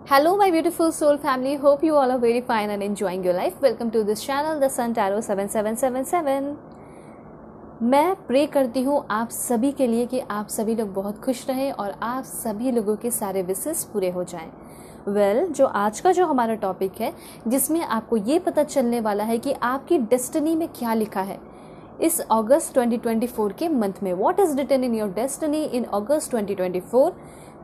Hello, my beautiful soul family. Hope you all are very fine and enjoying your life. Welcome to this channel, The Sun Tarot 7777. मैं pray करती हूँ आप सभी के लिए कि आप सभी लोग बहुत खुश रहें और आप सभी लोगों के सारे विशेष पूरे हो जाएं। जो आज का जो हमारा टॉपिक है, जिसमें आपको ये पता चलने वाला है कि आपकी डेस्टिनी में क्या लिखा है इस अगस्त 2024 के मंथ में। What is written in your destiny in August 2024,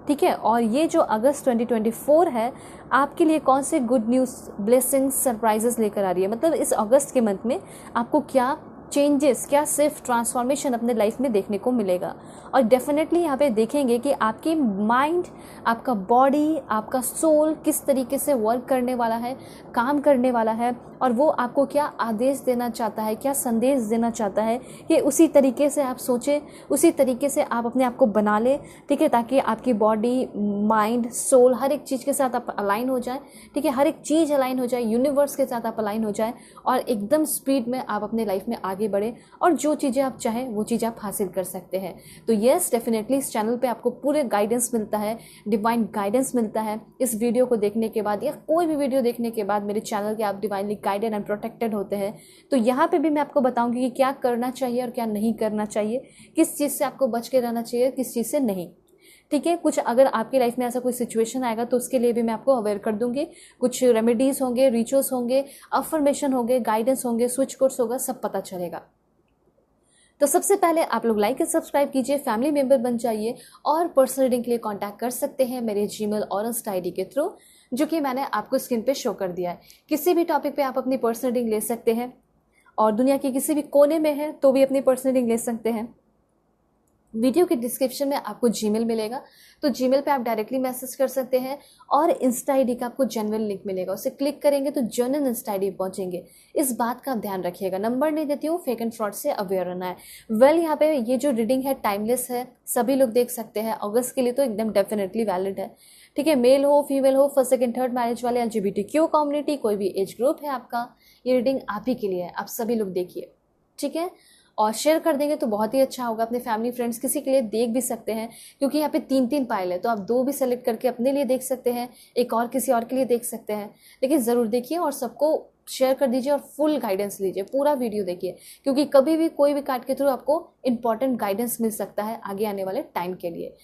ठीक है। और ये जो अगस्त 2024 है, आपके लिए कौन से गुड न्यूज़, ब्लेसिंग्स, सरप्राइजेस लेकर आ रही है। मतलब इस अगस्त के मंथ में आपको क्या चेंजेस, क्या सिर्फ ट्रांसफॉर्मेशन अपने लाइफ में देखने को मिलेगा। और डेफिनेटली यहाँ पे देखेंगे कि आपकी माइंड, आपका बॉडी, आपका सोल किस तरीके से वर्क करने वाला है, काम करने वाला है, और वो आपको क्या आदेश देना चाहता है, क्या संदेश देना चाहता है कि उसी तरीके से आप सोचें, उसी तरीके से आप अपने आप को बना लें, ठीक है, ताकि आपकी बॉडी, माइंड, सोल हर एक चीज़ के साथ आप अलाइन हो जाए, ठीक है, हर एक चीज़ अलाइन हो जाए, यूनिवर्स के साथ आप अलाइन हो जाए और एकदम स्पीड में आप अपने लाइफ में आगे बढ़े और जो चीज़ें आप चाहें वो चीज़ें आप हासिल कर सकते हैं। तो येस, डेफिनेटली इस चैनल पे आपको पूरे गाइडेंस मिलता है, डिवाइन गाइडेंस मिलता है। इस वीडियो को देखने के बाद या कोई भी वीडियो देखने के बाद मेरे चैनल के आप डिवाइनली गाइडेड एंड प्रोटेक्टेड होते हैं। तो यहाँ पे भी मैं आपको बताऊंगी कि क्या करना चाहिए और क्या नहीं करना चाहिए, किस चीज़ से आपको बच के रहना चाहिए, किस चीज़ से नहीं, ठीक है। कुछ अगर आपकी लाइफ में ऐसा कोई सिचुएशन आएगा तो उसके लिए भी मैं आपको अवेयर कर दूंगी। कुछ रेमेडीज़ होंगे, रिचुअल्स होंगे, अफर्मेशन होंगे, गाइडेंस होंगे, स्विच कोर्स होगा, सब पता चलेगा। तो सबसे पहले आप लोग लाइक एंड सब्सक्राइब कीजिए, फैमिली मेंबर बन जाइए और पर्सनल रीडिंग के लिए कांटेक्ट कर सकते हैं मेरे जीमेल और इंस्टा आईडी के थ्रू, जो कि मैंने आपको स्क्रीन पे शो कर दिया है। किसी भी टॉपिक पे आप अपनी पर्सनल रीडिंग ले सकते हैं और दुनिया के किसी भी कोने में है तो भी अपनी पर्सनल रीडिंग ले सकते हैं। वीडियो के डिस्क्रिप्शन में आपको जीमेल मिलेगा, तो जीमेल पे आप डायरेक्टली मैसेज कर सकते हैं और इंस्टा आईडी का आपको जेन्युइन लिंक मिलेगा, उसे क्लिक करेंगे तो जेन्युइन इंस्टा आईडी पहुंचेंगे। इस बात का ध्यान रखिएगा, नंबर नहीं देती हूँ, फेक एंड फ्रॉड से अवेयर रहना है। यहाँ पे ये जो रीडिंग है टाइमलेस है, सभी लोग देख सकते हैं। अगस्त के लिए तो एकदम डेफिनेटली वैलिड है, ठीक है। मेल हो, फीमेल हो, फर्स्ट सेकंड थर्ड मैरिज वाले, LGBTQ कम्युनिटी, कोई भी एज ग्रुप है आपका, ये रीडिंग आप ही के लिए है। आप सभी लोग देखिए, ठीक है, और शेयर कर देंगे तो बहुत ही अच्छा होगा। अपने फैमिली फ्रेंड्स किसी के लिए देख भी सकते हैं, क्योंकि यहाँ पे 3-3 पाइल है, तो आप 2 भी सेलेक्ट करके अपने लिए देख सकते हैं, एक और किसी और के लिए देख सकते हैं। लेकिन ज़रूर देखिए और सबको शेयर कर दीजिए और फुल गाइडेंस लीजिए, पूरा वीडियो देखिए, क्योंकि कभी भी कोई भी कार्ड के थ्रू आपको इंपॉर्टेंट गाइडेंस मिल सकता है आगे आने वाले टाइम के लिए।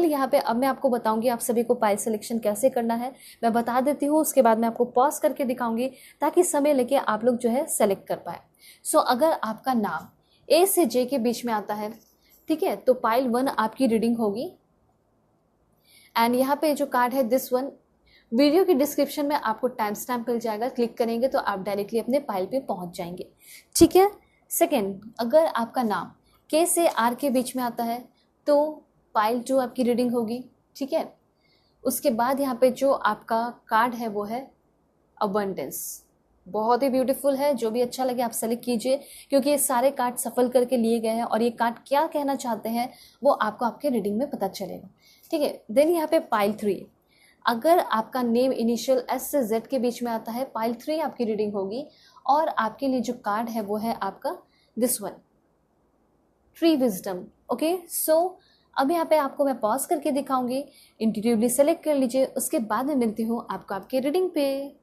यहाँ पे अब मैं आपको बताऊंगी आप सभी को पाइल सिलेक्शन कैसे करना है, मैं बता देती हूँ। उसके बाद मैं आपको पॉज करके दिखाऊंगी ताकि समय लेके आप लोग जो है सेलेक्ट कर पाए। अगर आपका नाम A से J के बीच में आता है, ठीक है, तो पाइल 1 आपकी रीडिंग होगी। एंड यहाँ पे जो कार्ड है दिस वन, वीडियो की डिस्क्रिप्शन में आपको टाइम स्टैम्प मिल जाएगा, क्लिक करेंगे तो आप डायरेक्टली अपने पाइल पे पहुंच जाएंगे, ठीक है। सेकेंड, अगर आपका नाम K से R के बीच में आता है तो पाइल 2 आपकी रीडिंग होगी, ठीक है। उसके बाद यहाँ पे जो आपका कार्ड है वो है अबंडेंस, बहुत ही ब्यूटीफुल है। जो भी अच्छा लगे आप सेलेक्ट कीजिए, क्योंकि ये सारे कार्ड सफल करके लिए गए हैं और ये कार्ड क्या कहना चाहते हैं वो आपको आपके रीडिंग में पता चलेगा, ठीक है। देन यहाँ पे पाइल 3, अगर आपका नेम इनिशियल S से Z के बीच में आता है, पाइल 3 आपकी रीडिंग होगी और आपके लिए जो कार्ड है वो है आपका this one, tree wisdom, okay. अब यहाँ पे आपको मैं पॉज करके दिखाऊंगी, इंट्यूटिवली सेलेक्ट कर लीजिए, उसके बाद में मिलती हूँ आपको आपके रीडिंग पे।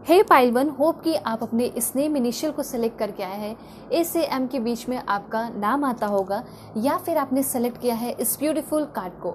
हे पाइल 1, होप कि आप अपने इस नेम इनिशियल को सेलेक्ट करके आए हैं। A से M के बीच में आपका नाम आता होगा या फिर आपने सेलेक्ट किया है इस ब्यूटीफुल कार्ड को।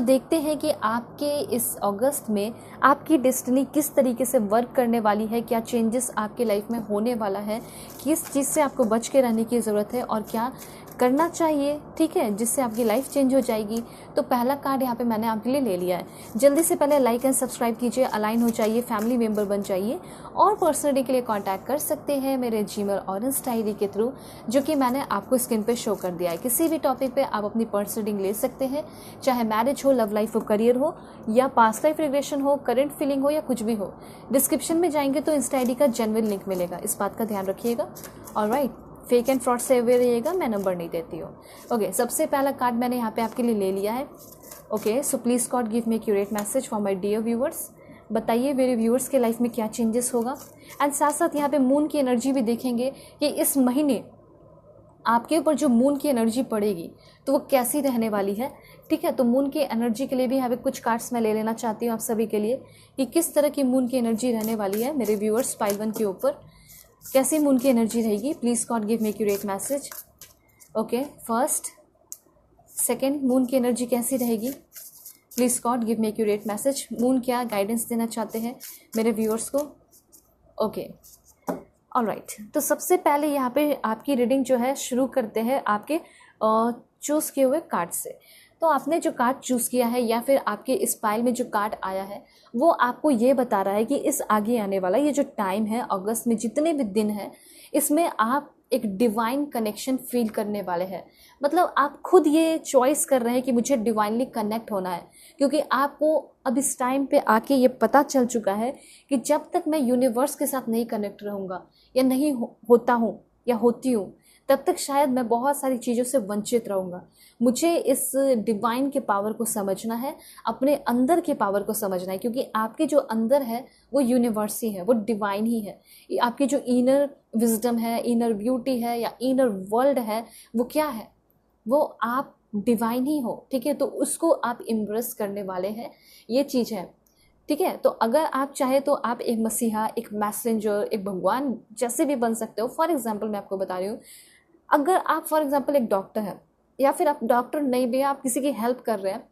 देखते हैं कि आपके इस अगस्त में आपकी डेस्टिनी किस तरीके से वर्क करने वाली है, क्या चेंजेस आपके लाइफ में होने वाला है, किस चीज़ से आपको बच के रहने की ज़रूरत है और क्या करना चाहिए, ठीक है, जिससे आपकी लाइफ चेंज हो जाएगी। तो पहला कार्ड यहाँ पे मैंने आपके लिए ले लिया है। जल्दी से पहले लाइक एंड सब्सक्राइब कीजिए, अलाइन हो जाइए, फैमिली मेंबर बन जाइए और पर्सनली के लिए कांटेक्ट कर सकते हैं मेरे जीमेल और इंस्टा आईडी के थ्रू, जो कि मैंने आपको स्क्रीन पे शो कर दिया है। किसी भी टॉपिक पे आप अपनी पर्सनल रीडिंग ले सकते हैं, चाहे मैरिज हो, लव लाइफ हो, करियर हो, या पास्ट लाइफ रिग्रेशन हो, करंट फीलिंग हो, या कुछ भी हो। डिस्क्रिप्शन में जाएंगे तो इंस्टा आईडी का जेन्युइन लिंक मिलेगा, इस बात का ध्यान रखिएगा। ऑलराइट, फेक एंड फ्रॉड से अवेयर रहिएगा, मैं नंबर नहीं देती हूँ। ओके, सबसे पहला कार्ड मैंने यहाँ पे आपके लिए ले लिया है। Okay, so please God give me accurate message for my dear viewers. बताइए मेरे व्यूअर्स के लाइफ में क्या चेंजेस होगा। एंड साथ साथ यहाँ पे मून की एनर्जी भी देखेंगे कि इस महीने आपके ऊपर जो मून की एनर्जी पड़ेगी तो वो कैसी रहने वाली है, ठीक है। तो मून की एनर्जी के लिए भी यहाँ पे कुछ कार्ड्स मैं ले लेना चाहती हूँ आप सभी के लिए कि किस तरह की मून की एनर्जी रहने वाली है मेरे व्यूअर्स। पाइल 1 के ऊपर कैसी मून की एनर्जी रहेगी, please God give me accurate message. Okay, first second moon की एनर्जी कैसी रहेगी, please God give me accurate message. Moon क्या गाइडेंस देना चाहते हैं मेरे व्यूअर्स को। ओके, ऑलराइट, तो सबसे पहले यहाँ पे आपकी रीडिंग जो है शुरू करते हैं आपके चूज़ किए हुए कार्ड से। तो आपने जो कार्ड चूज़ किया है या फिर आपके इस पाइल में जो कार्ड आया है वो आपको ये बता रहा है कि इस आगे आने वाला ये जो टाइम है, अगस्त में जितने भी दिन हैं, इसमें आप एक डिवाइन कनेक्शन फील करने वाले हैं। मतलब आप खुद ये चॉइस कर रहे हैं कि मुझे डिवाइनली कनेक्ट होना है, क्योंकि आपको अब इस टाइम पे आके ये पता चल चुका है कि जब तक मैं यूनिवर्स के साथ नहीं कनेक्ट रहूँगा या नहीं होता हूँ या होती हूँ, तब तक शायद मैं बहुत सारी चीज़ों से वंचित रहूँगा। मुझे इस डिवाइन के पावर को समझना है, अपने अंदर के पावर को समझना है, क्योंकि आपके जो अंदर है वो यूनिवर्स ही है, वो डिवाइन ही है। आपकी जो इनर विजडम है, इनर ब्यूटी है या इनर वर्ल्ड है, वो क्या है, वो आप डिवाइन ही हो, ठीक है। तो उसको आप इम्प्रेस करने वाले हैं, ये चीज़ है, ठीक है। तो अगर आप चाहे तो आप एक मसीहा, एक मैसेंजर, एक भगवान जैसे भी बन सकते हो। फॉर एग्जाम्पल मैं आपको बता रही हूँ, अगर आप फॉर एग्जाम्पल एक डॉक्टर हैं या फिर आप डॉक्टर नहीं भी, आप किसी की हेल्प कर रहे हैं,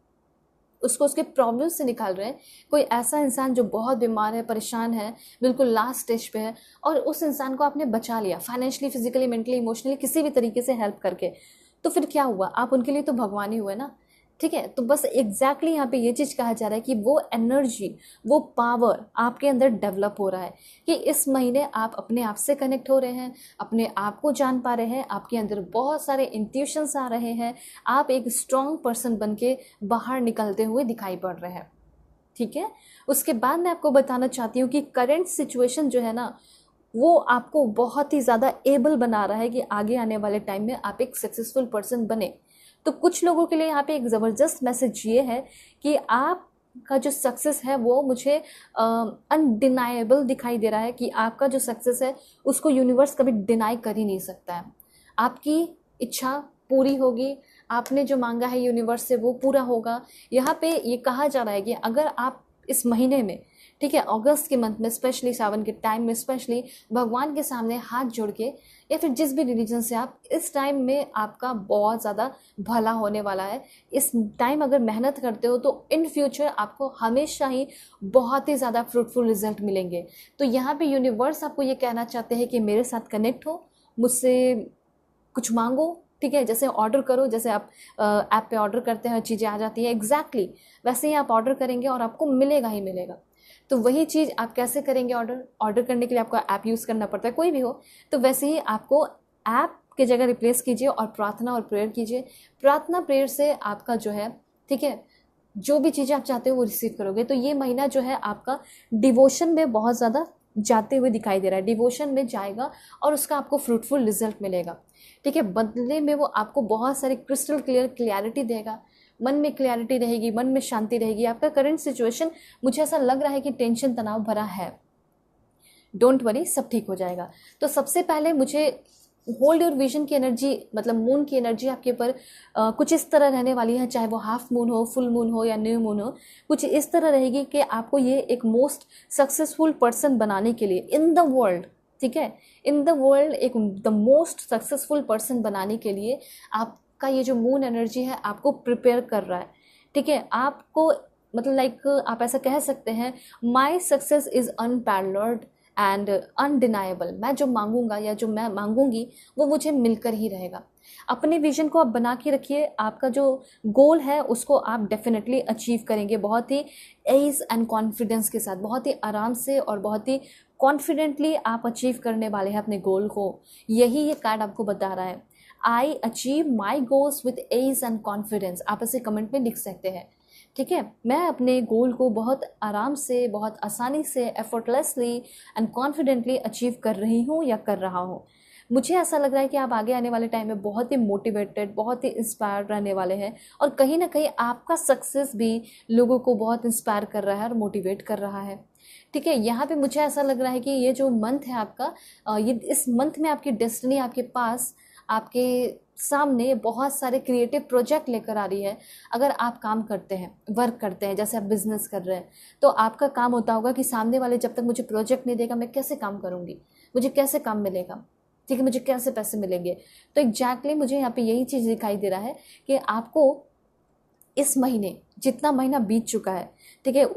उसको उसके प्रॉब्लम से निकाल रहे हैं। कोई ऐसा इंसान जो बहुत बीमार है, परेशान है, बिल्कुल लास्ट स्टेज पे है, और उस इंसान को आपने बचा लिया फाइनेंशियली, फिजिकली, मेंटली, इमोशनली, किसी भी तरीके से हेल्प करके, तो फिर क्या हुआ, आप उनके लिए तो भगवान ही हुए ना, ठीक है। तो बस एग्जैक्टली यहाँ पे ये चीज़ कहा जा रहा है कि वो एनर्जी, वो पावर आपके अंदर डेवलप हो रहा है कि इस महीने आप अपने आप से कनेक्ट हो रहे हैं, अपने आप को जान पा रहे हैं, आपके अंदर बहुत सारे इंट्यूशंस आ रहे हैं, आप एक स्ट्रॉन्ग पर्सन बन के बाहर निकलते हुए दिखाई पड़ रहे हैं, ठीक है। उसके बाद मैं आपको बताना चाहती हूँ कि करंट सिचुएशन जो है ना, वो आपको बहुत ही ज़्यादा एबल बना रहा है कि आगे आने वाले टाइम में आप एक सक्सेसफुल पर्सन बने। तो कुछ लोगों के लिए यहाँ पे एक ज़बरदस्त मैसेज ये है कि आपका जो सक्सेस है वो मुझे अनडिनाएबल दिखाई दे रहा है, कि आपका जो सक्सेस है उसको यूनिवर्स कभी डिनाई कर ही नहीं सकता है। आपकी इच्छा पूरी होगी, आपने जो मांगा है यूनिवर्स से वो पूरा होगा। यहाँ पे ये कहा जा रहा है कि अगर आप इस महीने में, ठीक है, अगस्त के मंथ में स्पेशली, सावन के टाइम में स्पेशली, भगवान के सामने हाथ जोड़ के या फिर जिस भी रिलीजन से आप, इस टाइम में आपका बहुत ज़्यादा भला होने वाला है। इस टाइम अगर मेहनत करते हो तो इन फ्यूचर आपको हमेशा ही बहुत ही ज़्यादा फ्रूटफुल रिजल्ट मिलेंगे। तो यहाँ पे यूनिवर्स आपको ये कहना चाहते हैं कि मेरे साथ कनेक्ट हो, मुझसे कुछ मांगो, ठीक है। जैसे ऑर्डर करो, जैसे आप ऐप पे ऑर्डर करते हैं, चीज़ें आ जाती है, एग्जैक्टली वैसे ही आप ऑर्डर करेंगे और आपको मिलेगा ही मिलेगा। तो वही चीज़ आप कैसे करेंगे, ऑर्डर करने के लिए आपको ऐप यूज़ करना पड़ता है, कोई भी हो, तो वैसे ही आपको ऐप की जगह रिप्लेस कीजिए और प्रार्थना और प्रेयर कीजिए। प्रार्थना प्रेयर से आपका जो है, ठीक है, जो भी चीज़ें आप चाहते हो वो रिसीव करोगे। तो ये महीना जो है आपका डिवोशन में बहुत ज़्यादा जाते हुए दिखाई दे रहा है, डिवोशन में जाएगा और उसका आपको फ्रूटफुल रिजल्ट मिलेगा, ठीक है। बदले में वो आपको बहुत सारी क्रिस्टल क्लियर क्लैरिटी देगा, मन में क्लैरिटी रहेगी, मन में शांति रहेगी। आपका करंट सिचुएशन मुझे ऐसा लग रहा है कि टेंशन तनाव भरा है, डोंट वरी, सब ठीक हो जाएगा। तो सबसे पहले मुझे होल्ड योर विजन की एनर्जी, मतलब मून की एनर्जी आपके ऊपर कुछ इस तरह रहने वाली है, चाहे वो हाफ मून हो, फुल मून हो या न्यू मून हो, कुछ इस तरह रहेगी कि आपको ये एक मोस्ट सक्सेसफुल पर्सन बनाने के लिए इन द वर्ल्ड, ठीक है, इन द वर्ल्ड एक द मोस्ट सक्सेसफुल पर्सन बनाने के लिए आपका ये जो मून एनर्जी है आपको प्रिपेयर कर रहा है, ठीक है। आपको मतलब लाइक आप ऐसा कह सकते हैं, my success is unparalleled and undeniable. मैं जो मांगूंगा या जो मैं मांगूंगी वो मुझे मिलकर ही रहेगा। अपने विजन को आप बना के रखिए, आपका जो गोल है उसको आप डेफिनेटली अचीव करेंगे, बहुत ही एज एंड कॉन्फिडेंस के साथ, बहुत ही आराम से और बहुत ही कॉन्फिडेंटली आप अचीव करने वाले हैं अपने गोल को। यही ये कार्ड आपको बता रहा है, I achieve my goals with ease and confidence. आप इसे कमेंट में लिख सकते हैं, ठीक है। मैं अपने गोल को बहुत आराम से, बहुत आसानी से, एफर्टलेसली एंड कॉन्फिडेंटली अचीव कर रही हूँ या कर रहा हूँ। मुझे ऐसा लग रहा है कि आप आगे आने वाले टाइम में बहुत ही मोटिवेटेड, बहुत ही इंस्पायर्ड रहने वाले हैं, और कहीं ना कहीं आपका सक्सेस भी लोगों को बहुत इंस्पायर कर रहा है और मोटिवेट कर रहा है, ठीक है। यहाँ पे मुझे ऐसा लग रहा है कि ये जो मंथ है आपका, ये इस मंथ में आपकी डेस्टिनी आपके पास आपके सामने बहुत सारे क्रिएटिव प्रोजेक्ट लेकर आ रही है। अगर आप काम करते हैं, वर्क करते हैं, जैसे आप बिजनेस कर रहे हैं, तो आपका काम होता होगा कि सामने वाले जब तक मुझे प्रोजेक्ट नहीं देगा मैं कैसे काम करूँगी, मुझे कैसे काम मिलेगा, ठीक है, मुझे कैसे पैसे मिलेंगे। तो एग्जैक्टली मुझे यहाँ पे यही चीज़ दिखाई दे रहा है कि आपको इस महीने, जितना महीना बीत चुका है, ठीक है,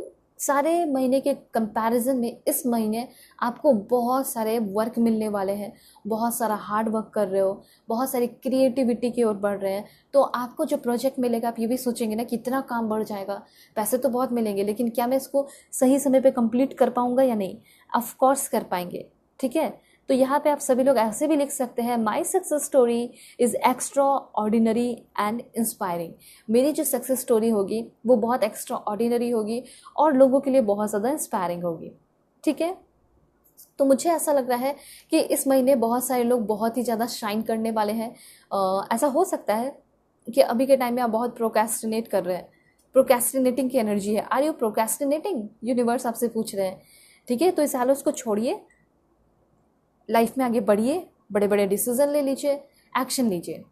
सारे महीने के कंपैरिजन में इस महीने आपको बहुत सारे वर्क मिलने वाले हैं, बहुत सारा हार्ड वर्क कर रहे हो, बहुत सारी क्रिएटिविटी की ओर बढ़ रहे हैं। तो आपको जो प्रोजेक्ट मिलेगा आप ये भी सोचेंगे ना कितना काम बढ़ जाएगा, पैसे तो बहुत मिलेंगे लेकिन क्या मैं इसको सही समय पे कंप्लीट कर पाऊंगा या नहीं। ऑफ कोर्स कर पाएंगे, ठीक है। तो यहाँ पे आप सभी लोग ऐसे भी लिख सकते हैं, my success story is extra ordinary and inspiring. मेरी जो सक्सेस स्टोरी होगी वो बहुत एक्स्ट्रा ऑर्डिनरी होगी और लोगों के लिए बहुत ज़्यादा इंस्पायरिंग होगी, ठीक है। तो मुझे ऐसा लग रहा है कि इस महीने बहुत सारे लोग बहुत ही ज़्यादा शाइन करने वाले हैं। ऐसा हो सकता है कि अभी के टाइम में आप बहुत प्रोक्रेस्टिनेट कर रहे हैं, प्रोक्रेस्टिनेटिंग की एनर्जी है। आर यू प्रोक्रेस्टिनेटिंग, यूनिवर्स आपसे पूछ रहे हैं, ठीक है। तो इस आलस को छोड़िए, लाइफ में आगे बढ़िए, बड़े बड़े डिसीजन ले लीजिए, एक्शन लीजिए,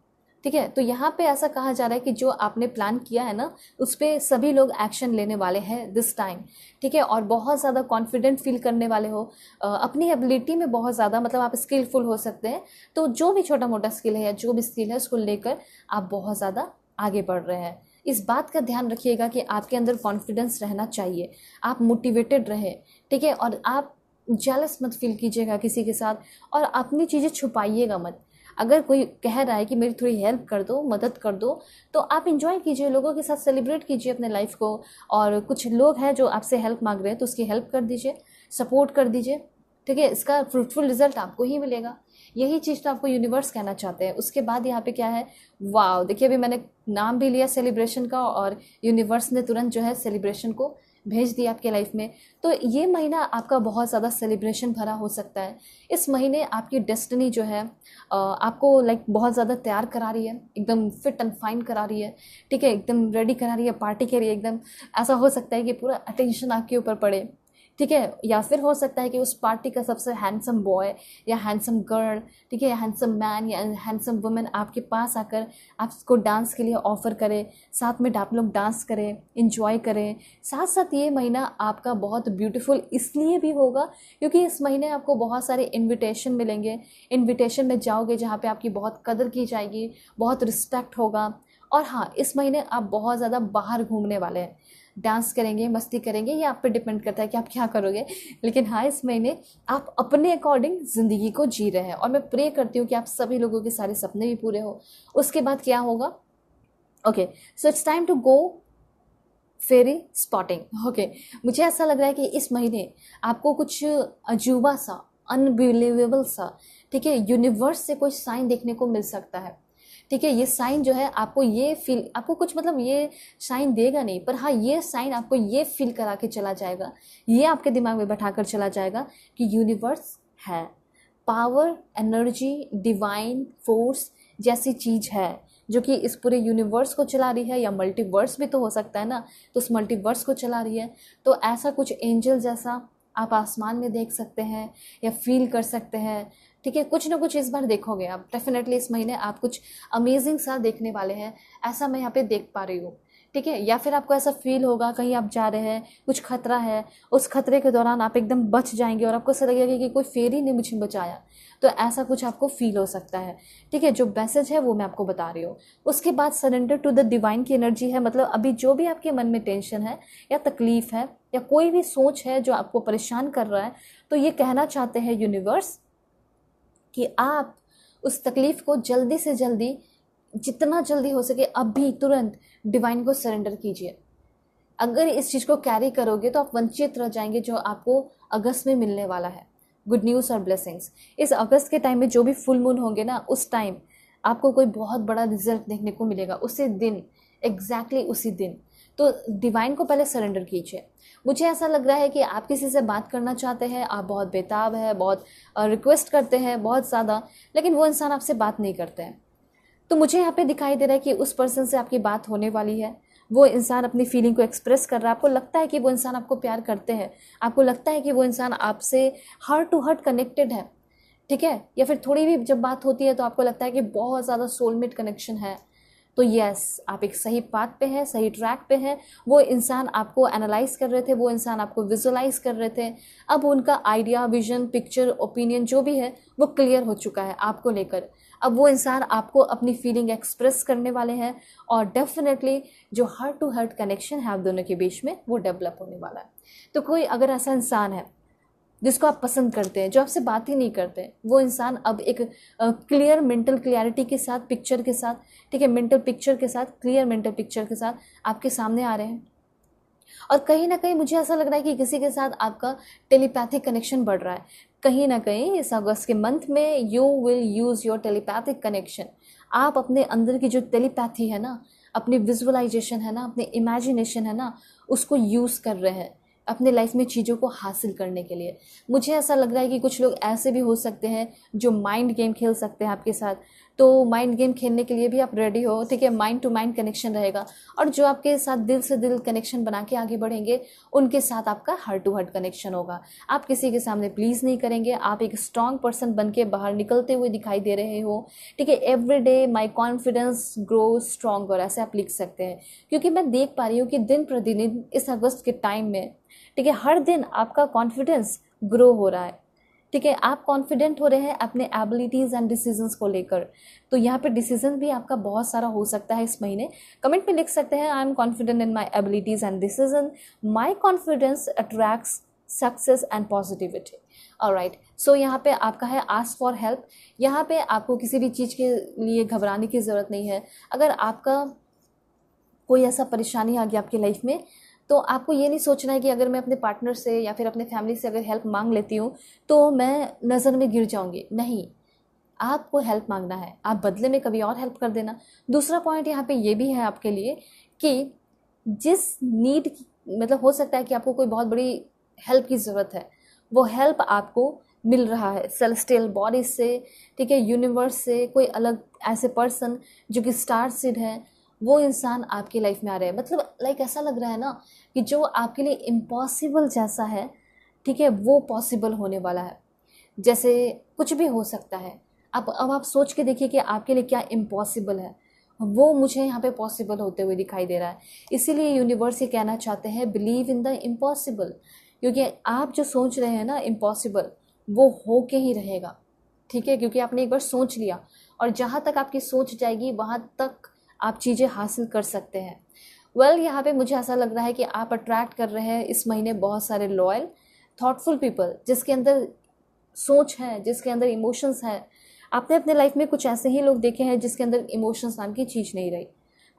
ठीक है। तो यहाँ पे ऐसा कहा जा रहा है कि जो आपने प्लान किया है ना उस पर सभी लोग एक्शन लेने वाले हैं दिस टाइम, ठीक है। और बहुत ज़्यादा कॉन्फिडेंट फील करने वाले हो अपनी एबिलिटी में, बहुत ज़्यादा, मतलब आप स्किलफुल हो सकते हैं। तो जो भी छोटा मोटा स्किल है या जो भी स्किल है उसको लेकर आप बहुत ज़्यादा आगे बढ़ रहे हैं। इस बात का ध्यान रखिएगा कि आपके अंदर कॉन्फिडेंस रहना चाहिए, आप मोटिवेटेड रहे, ठीक है। और आप जेलस मत फील कीजिएगा किसी के साथ और अपनी चीज़ें छुपाइएगा मत। अगर कोई कह रहा है कि मेरी थोड़ी हेल्प कर दो, मदद कर दो, तो आप इंजॉय कीजिए, लोगों के साथ सेलिब्रेट कीजिए अपने लाइफ को। और कुछ लोग हैं जो आपसे हेल्प मांग रहे हैं तो उसकी हेल्प कर दीजिए, सपोर्ट कर दीजिए, ठीक है। इसका फ्रूटफुल रिजल्ट आपको ही मिलेगा। यही चीज़ तो आपको यूनिवर्स कहना चाहते हैं। उसके बाद यहाँ पे क्या है, वाव, देखिए अभी मैंने नाम भी लिया सेलिब्रेशन का और यूनिवर्स ने तुरंत जो है सेलिब्रेशन को भेज दिया आपके लाइफ में। तो ये महीना आपका बहुत ज़्यादा सेलिब्रेशन भरा हो सकता है। इस महीने आपकी डेस्टिनी जो है आपको लाइक बहुत ज़्यादा तैयार करा रही है, एकदम फिट एंड फाइन करा रही है, ठीक है, एकदम रेडी करा रही है पार्टी के लिए। एकदम ऐसा हो सकता है कि पूरा अटेंशन आपके ऊपर पड़े, ठीक है। या फिर हो सकता है कि उस पार्टी का सबसे हैंडसम बॉय या हैंडसम गर्ल, ठीक है, हैंडसम मैन या हैंडसम वुमेन आपके पास आकर आपको डांस के लिए ऑफ़र करे, साथ में आप लोग डांस करें, इंजॉय करें। साथ साथ ये महीना आपका बहुत ब्यूटीफुल इसलिए भी होगा क्योंकि इस महीने आपको बहुत सारे इन्विटेशन मिलेंगे। इन्विटेशन में जाओगे जहाँ पे आपकी बहुत कदर की जाएगी, बहुत रिस्पेक्ट होगा। और हाँ, इस महीने आप बहुत ज़्यादा बाहर घूमने वाले हैं, डांस करेंगे, मस्ती करेंगे, ये आप पे डिपेंड करता है कि आप क्या करोगे। लेकिन हाँ, इस महीने आप अपने अकॉर्डिंग ज़िंदगी को जी रहे हैं और मैं प्रे करती हूँ कि आप सभी लोगों के सारे सपने भी पूरे हो। उसके बाद क्या होगा, okay, so it's time to go fairy spotting. Okay, मुझे ऐसा लग रहा है कि इस महीने आपको कुछ अजूबा सा, अनबिलीवेबल सा, ठीक है, यूनिवर्स से कोई साइन देखने को मिल सकता है, ठीक है। ये साइन जो है आपको ये फील, आपको कुछ मतलब ये साइन देगा नहीं, पर हाँ ये साइन आपको ये फील करा के चला जाएगा, ये आपके दिमाग में बैठा कर चला जाएगा कि यूनिवर्स है, पावर, एनर्जी, डिवाइन फोर्स जैसी चीज़ है जो कि इस पूरे यूनिवर्स को चला रही है, या मल्टीवर्स भी तो हो सकता है ना, तो उस मल्टीवर्स को चला रही है। तो ऐसा कुछ एंजल जैसा आप आसमान में देख सकते हैं या फील कर सकते हैं, ठीक है। कुछ ना कुछ इस बार देखोगे आप, डेफिनेटली इस महीने आप कुछ अमेजिंग सा देखने वाले हैं, ऐसा मैं यहाँ पे देख पा रही हूँ, ठीक है। या फिर आपको ऐसा फील होगा कहीं आप जा रहे हैं, कुछ खतरा है, उस खतरे के दौरान आप एकदम बच जाएंगे और आपको ऐसा लगेगा कि कोई फेरी ने मुझे बचाया। तो ऐसा कुछ आपको फील हो सकता है, ठीक है। जो मैसेज है वो मैं आपको बता रही हूँ। उसके बाद सरेंडर टू द डिवाइन की एनर्जी है, मतलब अभी जो भी आपके मन में टेंशन है या तकलीफ है या कोई भी सोच है जो आपको परेशान कर रहा है, तो ये कहना चाहते हैं यूनिवर्स कि आप उस तकलीफ़ को जल्दी से जल्दी, जितना जल्दी हो सके अभी तुरंत डिवाइन को सरेंडर कीजिए। अगर इस चीज़ को कैरी करोगे तो आप वंचित रह जाएंगे जो आपको अगस्त में मिलने वाला है, गुड न्यूज़ और ब्लेसिंग्स। इस अगस्त के टाइम में जो भी फुल मून होंगे ना, उस टाइम आपको कोई बहुत बड़ा रिजल्ट देखने को मिलेगा, उसी दिन, एग्जैक्टली उसी दिन। तो डिवाइन को पहले सरेंडर कीजिए। मुझे ऐसा लग रहा है कि आप किसी से बात करना चाहते हैं, आप बहुत बेताब है, बहुत रिक्वेस्ट करते हैं बहुत ज़्यादा, लेकिन वो इंसान आपसे बात नहीं करते हैं। तो मुझे यहाँ पे दिखाई दे रहा है कि उस पर्सन से आपकी बात होने वाली है, वो इंसान अपनी फीलिंग को एक्सप्रेस कर रहा है, आपको लगता है कि वो इंसान आपको प्यार करते हैं, आपको लगता है कि वो इंसान आपसे हार्ट टू हार्ट कनेक्टेड है, ठीक है, या फिर थोड़ी भी जब बात होती है तो आपको लगता है कि बहुत ज़्यादा सोलमेट कनेक्शन है, तो यस, आप एक सही पाथ पे हैं, सही ट्रैक पे हैं। वो इंसान आपको एनालाइज कर रहे थे, वो इंसान आपको विजुअलाइज कर रहे थे, अब उनका आइडिया, विजन, पिक्चर, ओपिनियन जो भी है वो क्लियर हो चुका है आपको लेकर। अब वो इंसान आपको अपनी फीलिंग एक्सप्रेस करने वाले हैं और डेफिनेटली जो हार्ट टू हार्ट कनेक्शन है आप दोनों के बीच में वो डेवलप होने वाला है। तो कोई अगर ऐसा इंसान है जिसको आप पसंद करते हैं, जो आपसे बात ही नहीं करते, वो इंसान अब एक क्लियर मेंटल क्लियरिटी के साथ, पिक्चर के साथ, ठीक है, मेंटल पिक्चर के साथ, क्लियर मेंटल पिक्चर के साथ आपके सामने आ रहे हैं। और कहीं ना कहीं मुझे ऐसा लग रहा है कि किसी के साथ आपका टेलीपैथिक कनेक्शन बढ़ रहा है। कहीं ना कहीं इस अगस्त के मंथ में you will use your telepathic connection. आप अपने अंदर की जो टेलीपैथी है ना, अपनी विजुअलाइजेशन है ना, अपनी इमेजिनेशन है ना, उसको यूज़ कर रहे हैं अपने लाइफ में चीज़ों को हासिल करने के लिए। मुझे ऐसा लग रहा है कि कुछ लोग ऐसे भी हो सकते हैं जो माइंड गेम खेल सकते हैं आपके साथ, तो माइंड गेम खेलने के लिए भी आप रेडी हो, ठीक है। माइंड टू माइंड कनेक्शन रहेगा, और जो आपके साथ दिल से दिल कनेक्शन बना के आगे बढ़ेंगे उनके साथ आपका हार्ट टू हार्ट कनेक्शन होगा। आप किसी के सामने प्लीज़ नहीं करेंगे, आप एक स्ट्रांग पर्सन बन के बाहर निकलते हुए दिखाई दे रहे हो, ठीक है। Every day my confidence grow stronger, ऐसे आप लिख सकते हैं, क्योंकि मैं देख पा रही हूँ कि दिन प्रतिदिन इस अगस्त के टाइम में, ठीक है, हर दिन आपका कॉन्फिडेंस ग्रो हो रहा है, ठीक है। आप कॉन्फिडेंट हो रहे हैं अपने एबिलिटीज़ एंड डिसीजंस को लेकर। तो यहाँ पे डिसीजन भी आपका बहुत सारा हो सकता है इस महीने। कमेंट में लिख सकते हैं, I am confident in my abilities and decision, my confidence attracts success and positivity. Alright, so यहाँ पे आपका है आस्क फॉर हेल्प। यहाँ पे आपको किसी भी चीज़ के लिए घबराने की ज़रूरत नहीं है। अगर आपका कोई ऐसा परेशानी आ गया आपकी लाइफ में, तो आपको ये नहीं सोचना है कि अगर मैं अपने पार्टनर से या फिर अपने फैमिली से अगर हेल्प मांग लेती हूँ तो मैं नज़र में गिर जाऊँगी। नहीं, आपको हेल्प मांगना है, आप बदले में कभी और हेल्प कर देना। दूसरा पॉइंट यहाँ पे ये भी है आपके लिए कि जिस नीड, मतलब हो सकता है कि आपको कोई बहुत बड़ी हेल्प की ज़रूरत है, वो हेल्प आपको मिल रहा है सेलेस्टियल बॉडी से, ठीक है, यूनिवर्स से, कोई अलग ऐसे पर्सन जो कि स्टार सीड है, वो इंसान आपकी लाइफ में आ रहे हैं। मतलब लाइक ऐसा लग रहा है ना कि जो आपके लिए इम्पॉसिबल जैसा है, ठीक है, वो पॉसिबल होने वाला है। जैसे कुछ भी हो सकता है, अब आप सोच के देखिए कि आपके लिए क्या इम्पॉसिबल है, वो मुझे यहाँ पे पॉसिबल होते हुए दिखाई दे रहा है। इसीलिए यूनिवर्स ये कहना चाहते हैं, बिलीव इन द इम्पॉसिबल, क्योंकि आप जो सोच रहे हैं ना इम्पॉसिबल, वो हो के ही रहेगा, ठीक है, क्योंकि आपने एक बार सोच लिया, और जहाँ तक आपकी सोच जाएगी वहाँ तक आप चीज़ें हासिल कर सकते हैं। वेल, यहाँ पे मुझे ऐसा लग रहा है कि आप अट्रैक्ट कर रहे हैं इस महीने बहुत सारे लॉयल, थॉटफुल पीपल, जिसके अंदर सोच है, जिसके अंदर इमोशंस है। आपने अपने लाइफ में कुछ ऐसे ही लोग देखे हैं जिसके अंदर इमोशंस नाम की चीज़ नहीं रही।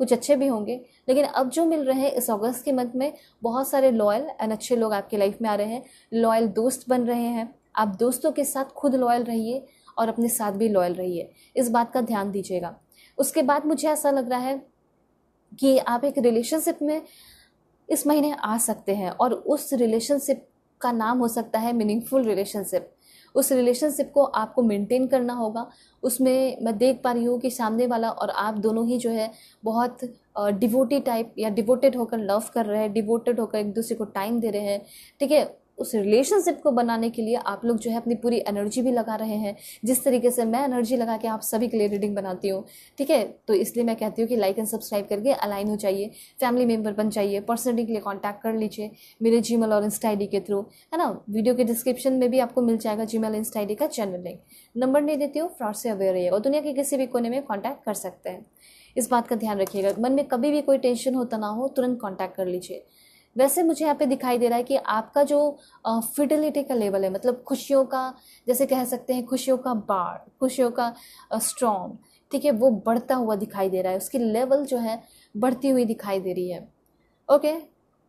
कुछ अच्छे भी होंगे, लेकिन अब जो मिल रहे हैं इस अगस्त के मंथ में, बहुत सारे लॉयल एंड अच्छे लोग आपकी लाइफ में आ रहे हैं। लॉयल दोस्त बन रहे हैं। आप दोस्तों के साथ खुद लॉयल रहिए और अपने साथ भी लॉयल रहिए, इस बात का ध्यान दीजिएगा। उसके बाद मुझे ऐसा लग रहा है कि आप एक रिलेशनशिप में इस महीने आ सकते हैं, और उस रिलेशनशिप का नाम हो सकता है मीनिंगफुल रिलेशनशिप। उस रिलेशनशिप को आपको मेंटेन करना होगा। उसमें मैं देख पा रही हूँ कि सामने वाला और आप दोनों ही जो है बहुत डिवोटी टाइप या डिवोटेड होकर लव कर रहे हैं, डिवोटेड होकर एक दूसरे को टाइम दे रहे हैं, ठीक है। उस रिलेशनशिप को बनाने के लिए आप लोग जो है अपनी पूरी एनर्जी भी लगा रहे हैं, जिस तरीके से मैं एनर्जी लगा के आप सभी के लिए रीडिंग बनाती हूँ, ठीक है। तो इसलिए मैं कहती हूँ कि लाइक एंड सब्सक्राइब करके अलाइन हो जाइए, फैमिली मेम्बर बन जाइए, पर्सनली के लिए कॉन्टैक्ट कर लीजिए मेरे जीमेल और इंस्टा ID के थ्रू, है ना। वीडियो के डिस्क्रिप्शन में भी आपको मिल जाएगा जीमेल इंस्टा ID का चैनल लिंक। नंबर नहीं देती हूँ, फ्रॉड से अवेयर रहिएगा, और दुनिया के किसी भी कोने में कॉन्टैक्ट कर सकते हैं। इस बात का ध्यान रखिएगा, मन में कभी भी कोई टेंशन होता ना हो, तुरंत कॉन्टैक्ट कर लीजिए। वैसे मुझे यहाँ पे दिखाई दे रहा है कि आपका जो फिडिलिटी का लेवल है, मतलब खुशियों का, जैसे कह सकते हैं खुशियों का बाढ़, खुशियों का स्ट्रॉम, ठीक है, वो बढ़ता हुआ दिखाई दे रहा है। उसकी लेवल जो है बढ़ती हुई दिखाई दे रही है। ओके,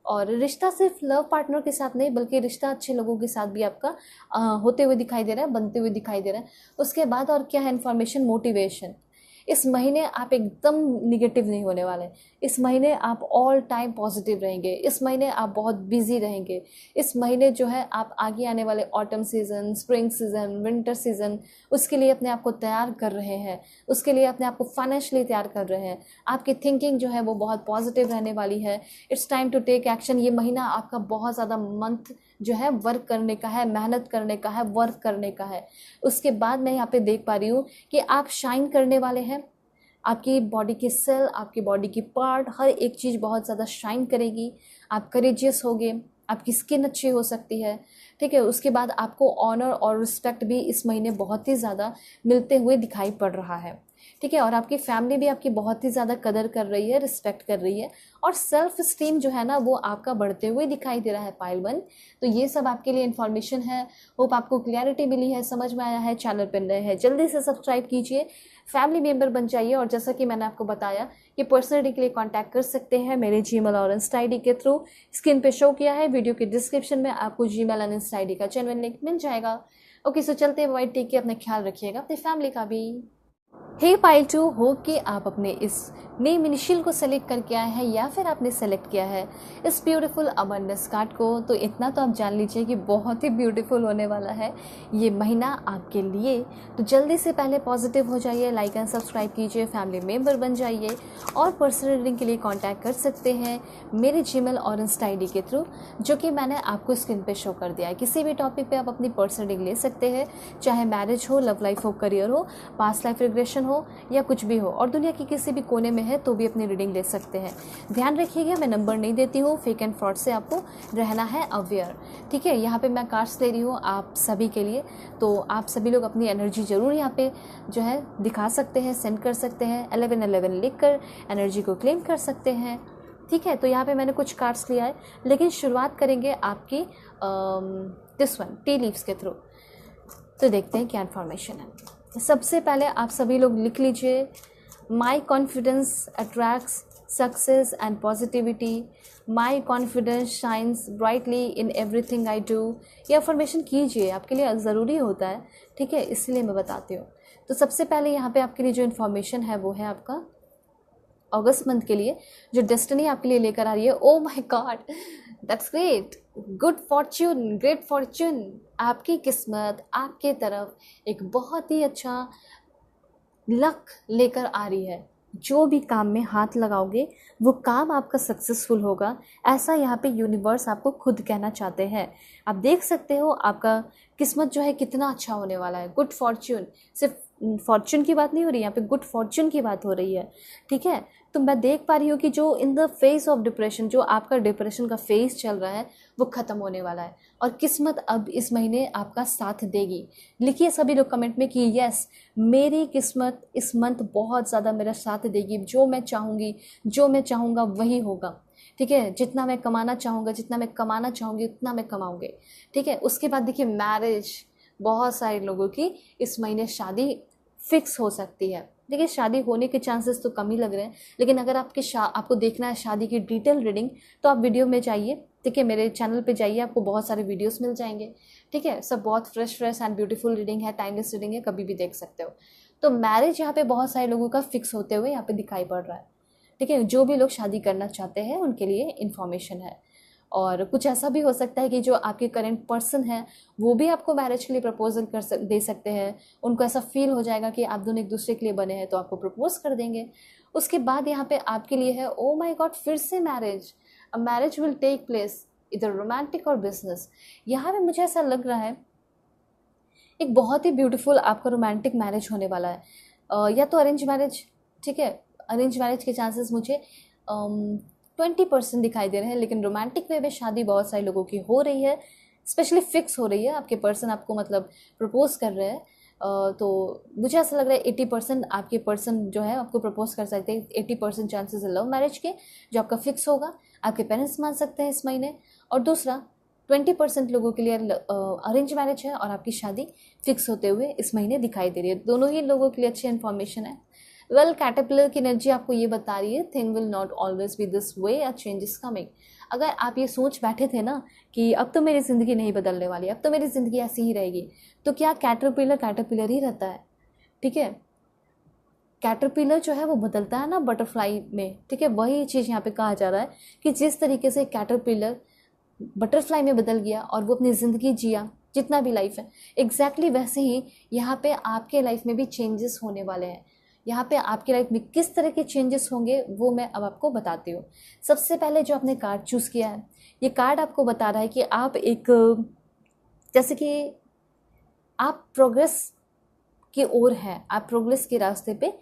और रिश्ता सिर्फ लव पार्टनर के साथ नहीं, बल्कि रिश्ता अच्छे लोगों के साथ भी आपका होते हुए दिखाई दे रहा है, बनते हुए दिखाई दे रहा है। उसके बाद और क्या है, इन्फॉर्मेशन, मोटिवेशन। इस महीने आप एकदम निगेटिव नहीं होने वाले। इस महीने आप ऑल टाइम पॉजिटिव रहेंगे। इस महीने आप बहुत बिजी रहेंगे। इस महीने जो है आप आगे आने वाले autumn season, spring season, winter season, उसके लिए अपने आप को तैयार कर रहे हैं, उसके लिए अपने आप को फाइनेंशियली तैयार कर रहे हैं। आपकी थिंकिंग जो है वो बहुत पॉजिटिव रहने वाली है। It's time to take action. ये महीना आपका बहुत ज़्यादा मंथ जो है वर्क करने का है, मेहनत करने का है, वर्क करने का है। उसके बाद मैं यहाँ पे देख पा रही हूँ कि आप शाइन करने वाले हैं। आपकी बॉडी के सेल, आपकी बॉडी की पार्ट, हर एक चीज़ बहुत ज़्यादा शाइन करेगी। आप करेजियस होगे, आपकी स्किन अच्छी हो सकती है, ठीक है। उसके बाद आपको ऑनर और रिस्पेक्ट भी इस महीने बहुत ही ज़्यादा मिलते हुए दिखाई पड़ रहा है, ठीक है। और आपकी फैमिली भी आपकी बहुत ही ज़्यादा कदर कर रही है, रिस्पेक्ट कर रही है, और सेल्फ स्टीम जो है ना वो आपका बढ़ते हुए दिखाई दे रहा है पाइल 1। तो ये सब आपके लिए इन्फॉर्मेशन है। होप आपको क्लैरिटी मिली है, समझ में आया है। चैनल पर नए हैं जल्दी से सब्सक्राइब कीजिए, फैमिली मेम्बर बन जाइए। और जैसा कि मैंने आपको बताया कि पर्सनली के लिए कॉन्टैक्ट कर सकते हैं मेरे जीमेल और इंस्टा आई डी के थ्रू। स्क्रीन पे शो किया है, वीडियो के डिस्क्रिप्शन में आपको जीमेल और इंस्टा आई डी का जेन्युइन लिंक मिल जाएगा। ओके, सो चलते हैं वाइट टेक के, अपना ख्याल रखिएगा, अपनी फैमिली का भी। हे पाइल 2, हो कि आप अपने इस नेम इनिशियल को सेलेक्ट करके आए हैं या फिर आपने सेलेक्ट किया है इस ब्यूटीफुल अबंडेंस कार्ड को, तो इतना तो आप जान लीजिए कि बहुत ही ब्यूटीफुल होने वाला है ये महीना आपके लिए। तो जल्दी से पहले पॉजिटिव हो जाइए, लाइक एंड सब्सक्राइब कीजिए, फैमिली मेम्बर बन जाइए, और पर्सनल रीडिंग के लिए कॉन्टैक्ट कर सकते हैं मेरे जीमेल और इंस्टा आई डी के थ्रू, जो कि मैंने आपको स्क्रीन पे शो कर दिया है। किसी भी टॉपिक पे आप अपनी पर्सनल रीडिंग ले सकते हैं, चाहे मैरिज हो, लव लाइफ हो, करियर हो, पास्ट लाइफ रिग्रेशन हो, या कुछ भी हो, और दुनिया के किसी भी कोने में है तो भी अपनी रीडिंग ले सकते हैं। ध्यान रखिएगा, मैं नंबर नहीं देती हूँ, फेक एंड फ्रॉड से आपको रहना है अवेयर, ठीक है। यहाँ पे मैं कार्ड्स ले रही हूँ आप सभी के लिए, तो आप सभी लोग अपनी एनर्जी ज़रूर यहाँ पे जो है दिखा सकते हैं, सेंड कर सकते हैं, 1111 लिख कर एनर्जी को क्लेम कर सकते हैं, ठीक है। तो यहाँ पे मैंने कुछ कार्ड्स लिया है, लेकिन शुरुआत करेंगे आपकी दिस वन टी लीव्स के थ्रू। तो देखते हैं क्या इन्फॉर्मेशन है। सबसे पहले आप सभी लोग लिख लीजिए, माई confidence attracts success and positivity, my confidence shines brightly in everything I do. ये अफर्मेशन कीजिए, आपके लिए ज़रूरी होता है, ठीक है, इसलिए मैं बताती हूँ। तो सबसे पहले यहाँ पे आपके लिए जो इन्फॉर्मेशन है वो है आपका अगस्त मंथ के लिए जो डेस्टिनी आपके लिए लेकर आ रही है। Oh my God, that's great, good Fortune, great Fortune. आपकी किस्मत आपके तरफ एक बहुत ही अच्छा लक लेकर आ रही है। जो भी काम में हाथ लगाओगे वो काम आपका सक्सेसफुल होगा, ऐसा यहाँ पे यूनिवर्स आपको खुद कहना चाहते हैं। आप देख सकते हो आपका किस्मत जो है कितना अच्छा होने वाला है। गुड फॉर्च्यून, सिर्फ फॉर्च्यून की बात नहीं हो रही, यहाँ पे गुड फॉर्च्यून की बात हो रही है, ठीक है। तो मैं देख पा रही हूँ कि जो in the face of depression, जो आपका डिप्रेशन का फेज चल रहा है वो ख़त्म होने वाला है, और किस्मत अब इस महीने आपका साथ देगी। लिखिए सभी लोग कमेंट में कि यस, मेरी किस्मत इस मंथ बहुत ज़्यादा मेरा साथ देगी। जो मैं चाहूँगी, जो मैं चाहूँगा वही होगा, ठीक है। जितना मैं कमाना चाहूँगा, जितना मैं कमाना चाहूँगी उतना मैं कमाऊँगी, ठीक है। उसके बाद देखिए मैरिज, बहुत सारे लोगों की इस महीने शादी फिक्स हो सकती है। देखिए शादी होने के चांसेस तो कम ही लग रहे हैं, लेकिन अगर आपको देखना है शादी की डिटेल रीडिंग तो आप वीडियो में जाइए, ठीक है, मेरे चैनल पे जाइए, आपको बहुत सारे वीडियोस मिल जाएंगे, ठीक है। सब बहुत फ्रेश एंड ब्यूटीफुल रीडिंग है, टाइमलेस रीडिंग है, कभी भी देख सकते हो। तो मैरिज यहाँ पे बहुत सारे लोगों का फिक्स होते हुए यहाँ पे दिखाई पड़ रहा है, ठीक है। जो भी लोग शादी करना चाहते हैं उनके लिए इन्फॉर्मेशन है। और कुछ ऐसा भी हो सकता है कि जो आपके करेंट पर्सन है वो भी आपको मैरिज के लिए प्रपोजल दे सकते हैं। उनको ऐसा फील हो जाएगा कि आप दोनों एक दूसरे के लिए बने हैं तो आपको प्रपोज कर देंगे। उसके बाद यहाँ पे आपके लिए है, ओ माय गॉड, फिर से marriage, a marriage will take place, इधर रोमांटिक और बिजनेस। यहाँ पे मुझे ऐसा लग रहा है एक बहुत ही ब्यूटीफुल आपका रोमांटिक मैरिज होने वाला है, या तो अरेंज मैरिज, ठीक है। अरेंज मैरिज के चांसेस मुझे 20% दिखाई दे रहे हैं, लेकिन रोमांटिक वे में शादी बहुत सारे लोगों की हो रही है, स्पेशली फिक्स हो रही है। आपके पर्सन आपको मतलब प्रपोज कर रहे हैं, तो मुझे ऐसा लग रहा है 80% आपके पर्सन जो है आपको प्रपोज कर सकते हैं। 80% चांसेस है लव मैरिज के, जो आपका फिक्स होगा, आपके पेरेंट्स मान सकते हैं इस महीने। और दूसरा 20% लोगों के लिए अरेंज मैरिज है और आपकी शादी फिक्स होते हुए इस महीने दिखाई दे रही है। दोनों ही लोगों के लिए अच्छी इन्फॉर्मेशन है। वेल, कैटरपिलर की एनर्जी आपको ये बता रही है, thing will not always be this way, a change is coming. अगर आप ये सोच बैठे थे ना कि अब तो मेरी ज़िंदगी नहीं बदलने वाली, अब तो मेरी ज़िंदगी ऐसी ही रहेगी, तो क्या कैटरपिलर ही रहता है, ठीक है। कैटरपिलर जो है वो बदलता है ना बटरफ्लाई में, ठीक है। वही चीज़ यहाँ पे कहा जा रहा है कि जिस तरीके से कैटरपिलर बटरफ्लाई में बदल गया और वो अपनी ज़िंदगी जिया, जितना भी लाइफ है, एग्जैक्टली वैसे ही यहाँ पे आपके लाइफ में भी चेंजेस होने वाले हैं। यहाँ पे आपकी लाइफ में किस तरह के चेंजेस होंगे वो मैं अब आपको बताती हूँ। सबसे पहले जो आपने कार्ड चूज़ किया है, ये कार्ड आपको बता रहा है कि आप एक, जैसे कि आप प्रोग्रेस की ओर हैं, आप प्रोग्रेस के रास्ते पे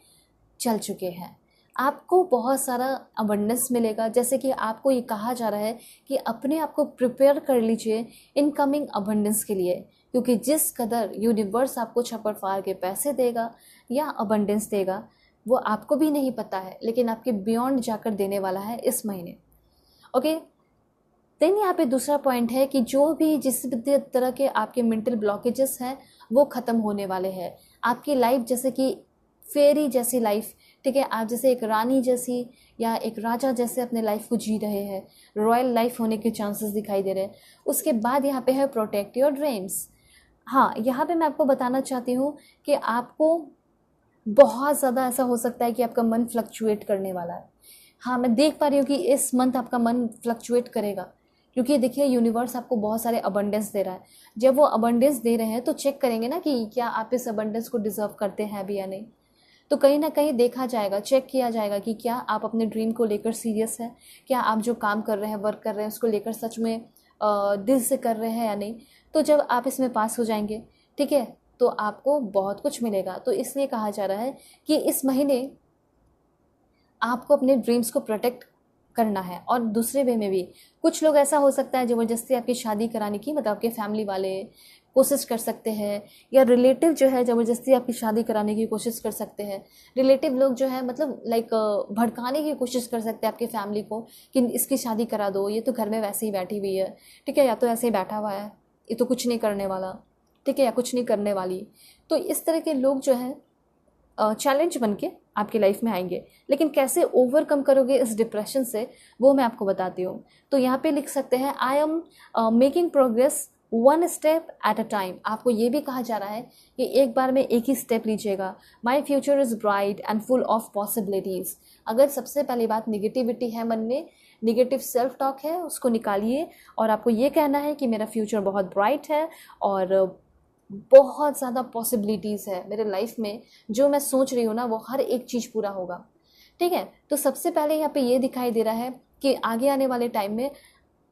चल चुके हैं। आपको बहुत सारा अबंडेंस मिलेगा, जैसे कि आपको ये कहा जा रहा है कि अपने आप को प्रिपेयर कर लीजिए इनकमिंग अबंडेंस के लिए, क्योंकि जिस कदर यूनिवर्स आपको छप्पर फाड़ के पैसे देगा या अबंडेंस देगा वो आपको भी नहीं पता है, लेकिन आपके बियॉन्ड जाकर देने वाला है इस महीने। ओके, देन यहाँ पे दूसरा पॉइंट है कि जो भी जिस भी तरह के आपके मेंटल ब्लॉकेजेस हैं वो ख़त्म होने वाले हैं। आपकी लाइफ जैसे कि फेरी जैसी लाइफ, ठीक है, आप जैसे एक रानी जैसी या एक राजा जैसे अपने लाइफ को जी रहे हैं, रॉयल लाइफ होने के चांसेस दिखाई दे रहे हैं। उसके बाद यहाँ पे है प्रोटेक्ट योर ड्रीम्स। हाँ, यहाँ पे मैं आपको बताना चाहती हूँ कि आपको बहुत ज़्यादा ऐसा हो सकता है कि आपका मन फ्लक्चुएट करने वाला है। हाँ, मैं देख पा रही हूँ कि इस मंथ आपका मन फ्लक्चुएट करेगा, क्योंकि देखिए यूनिवर्स आपको बहुत सारे अबंडेंस दे रहा है। जब वो अबंडेंस दे रहे हैं तो चेक करेंगे ना कि क्या आप इस अबंडेंस को डिजर्व करते हैं भी या नहीं। तो कहीं ना कहीं देखा जाएगा, चेक किया जाएगा कि क्या आप अपने ड्रीम को लेकर सीरियस हैं, क्या आप जो काम कर रहे हैं, वर्क कर रहे हैं, उसको लेकर सच में दिल से कर रहे हैं या नहीं। तो जब आप इसमें पास हो जाएंगे, ठीक है, तो आपको बहुत कुछ मिलेगा। तो इसलिए कहा जा रहा है कि इस महीने आपको अपने ड्रीम्स को प्रोटेक्ट करना है। और दूसरे वे में भी कुछ लोग ऐसा हो सकता है ज़बरदस्ती आपकी शादी कराने की, मतलब आपके फैमिली वाले कोशिश कर सकते हैं, या रिलेटिव जो है ज़बरदस्ती आपकी शादी कराने की कोशिश कर सकते हैं। रिलेटिव लोग जो है मतलब लाइक भड़काने की कोशिश कर सकते हैं आपके फैमिली को कि इसकी शादी करा दो, ये तो घर में वैसे ही बैठी हुई है, ठीक है, या तो ऐसे ही बैठा हुआ है, ये तो कुछ नहीं करने वाला, ठीक है, या कुछ नहीं करने वाली। तो इस तरह के लोग जो है चैलेंज बन के आपकी लाइफ में आएंगे। लेकिन कैसे ओवरकम करोगे इस डिप्रेशन से वो मैं आपको बताती हूँ। तो यहाँ पे लिख सकते हैं I am making progress one step at a time. आपको ये भी कहा जा रहा है कि एक बार में एक ही स्टेप लीजिएगा। My future is bright and full of possibilities. अगर सबसे पहली बात निगेटिविटी है मन में, निगेटिव सेल्फ टॉक है, उसको निकालिए और आपको ये कहना है कि मेरा फ्यूचर बहुत ब्राइट है और बहुत ज़्यादा पॉसिबिलिटीज़ है मेरे लाइफ में, जो मैं सोच रही हूँ ना वो हर एक चीज़ पूरा होगा, ठीक है। तो सबसे पहले यहाँ पे ये दिखाई दे रहा है कि आगे आने वाले टाइम में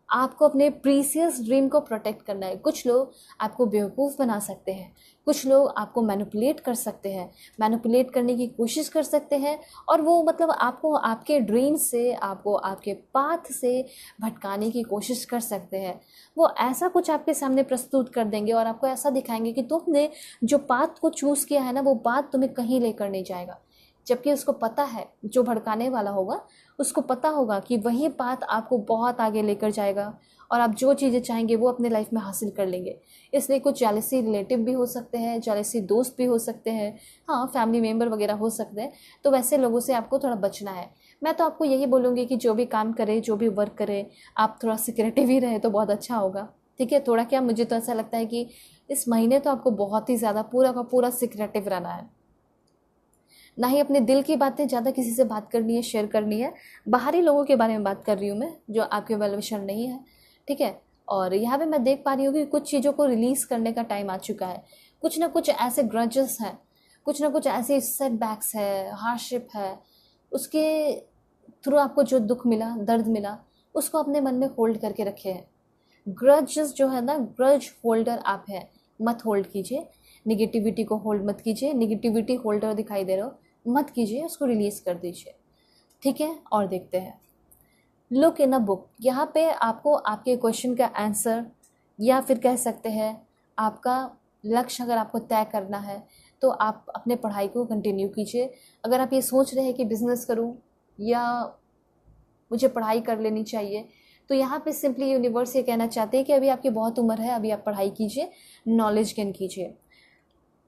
आपको अपने प्रीसियस ड्रीम को प्रोटेक्ट करना है। कुछ लोग आपको बेवकूफ़ बना सकते हैं, कुछ लोग आपको मैनिपुलेट कर सकते हैं, मैनिपुलेट करने की कोशिश कर सकते हैं, और वो मतलब आपको आपके ड्रीम से, आपको आपके पाथ से भटकाने की कोशिश कर सकते हैं। वो ऐसा कुछ आपके सामने प्रस्तुत कर देंगे और आपको ऐसा दिखाएंगे कि तुमने जो पाथ को चूज़ किया है ना वो पाथ तुम्हें कहीं लेकर नहीं जाएगा, जबकि उसको पता है, जो भड़काने वाला होगा उसको पता होगा कि वही बात आपको बहुत आगे लेकर जाएगा और आप जो चीज़ें चाहेंगे वो अपने लाइफ में हासिल कर लेंगे। इसलिए कुछ जेलसी रिलेटिव भी हो सकते हैं, जेलसी दोस्त भी हो सकते हैं, हाँ फैमिली मेम्बर वगैरह हो सकते हैं। तो वैसे लोगों से आपको थोड़ा बचना है। मैं तो आपको यही बोलूँगी कि जो भी काम करे, जो भी वर्क करे, आप थोड़ा सिक्रेटिव ही रहे तो बहुत अच्छा होगा, ठीक है। थोड़ा क्या, मुझे तो ऐसा लगता है कि इस महीने तो आपको बहुत ही ज़्यादा पूरा का पूरा सिक्रेटिव रहना है। ना ही अपने दिल की बातें ज़्यादा किसी से बात करनी है, शेयर करनी है। बाहरी लोगों के बारे में बात कर रही हूँ मैं, जो आपके वेल विशर नहीं है, ठीक है। और यहाँ पे मैं देख पा रही हूँ कि कुछ चीज़ों को रिलीज़ करने का टाइम आ चुका है। कुछ ना कुछ ऐसे ग्रजेस हैं, कुछ ना कुछ ऐसे सेटबैक्स है, हार्डशिप है, उसके थ्रू आपको जो दुख मिला, दर्द मिला, उसको अपने मन में होल्ड करके रखे हैं। ग्रजेस जो है ना, ग्रज होल्डर आप हैं, मत होल्ड कीजिए। निगेटिविटी को होल्ड मत कीजिए, निगेटिविटी होल्डर दिखाई दे रहा हो मत कीजिए, उसको रिलीज़ कर दीजिए, ठीक है। और देखते हैं लुक इन अ बुक। यहाँ पे आपको आपके क्वेश्चन का आंसर, या फिर कह सकते हैं आपका लक्ष्य अगर आपको तय करना है तो आप अपने पढ़ाई को कंटिन्यू कीजिए। अगर आप ये सोच रहे हैं कि बिज़नेस करूँ या मुझे पढ़ाई कर लेनी चाहिए, तो यहाँ पे सिंपली यूनिवर्स ये कहना चाहते हैं कि अभी आपकी बहुत उम्र है, अभी आप पढ़ाई कीजिए, नॉलेज गेन कीजिए।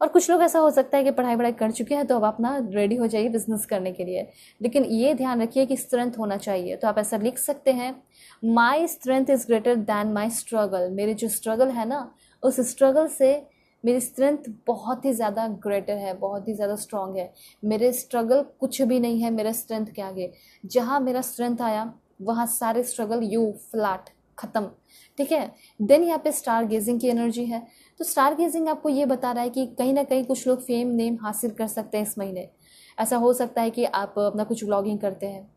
और कुछ लोग ऐसा हो सकता है कि पढ़ाई कर चुके हैं तो अब अपना रेडी हो जाइए बिजनेस करने के लिए, लेकिन ये ध्यान रखिए कि स्ट्रेंथ होना चाहिए। तो आप ऐसा लिख सकते हैं, my strength is greater than my struggle. मेरे जो स्ट्रगल है ना, उस स्ट्रगल से मेरी स्ट्रेंथ बहुत ही ज़्यादा ग्रेटर है, बहुत ही ज़्यादा स्ट्रांग है। मेरे स्ट्रगल कुछ भी नहीं है मेरे स्ट्रेंथ के आगे। जहाँ मेरा स्ट्रेंथ आया वहाँ सारे स्ट्रगल यू फ्लैट ख़त्म, ठीक है। देन यहाँ पे स्टार गेजिंग की एनर्जी है। तो स्टार गेजिंग आपको ये बता रहा है कि कहीं ना कहीं कुछ लोग फेम नेम हासिल कर सकते हैं इस महीने। ऐसा हो सकता है कि आप अपना कुछ व्लॉगिंग करते हैं,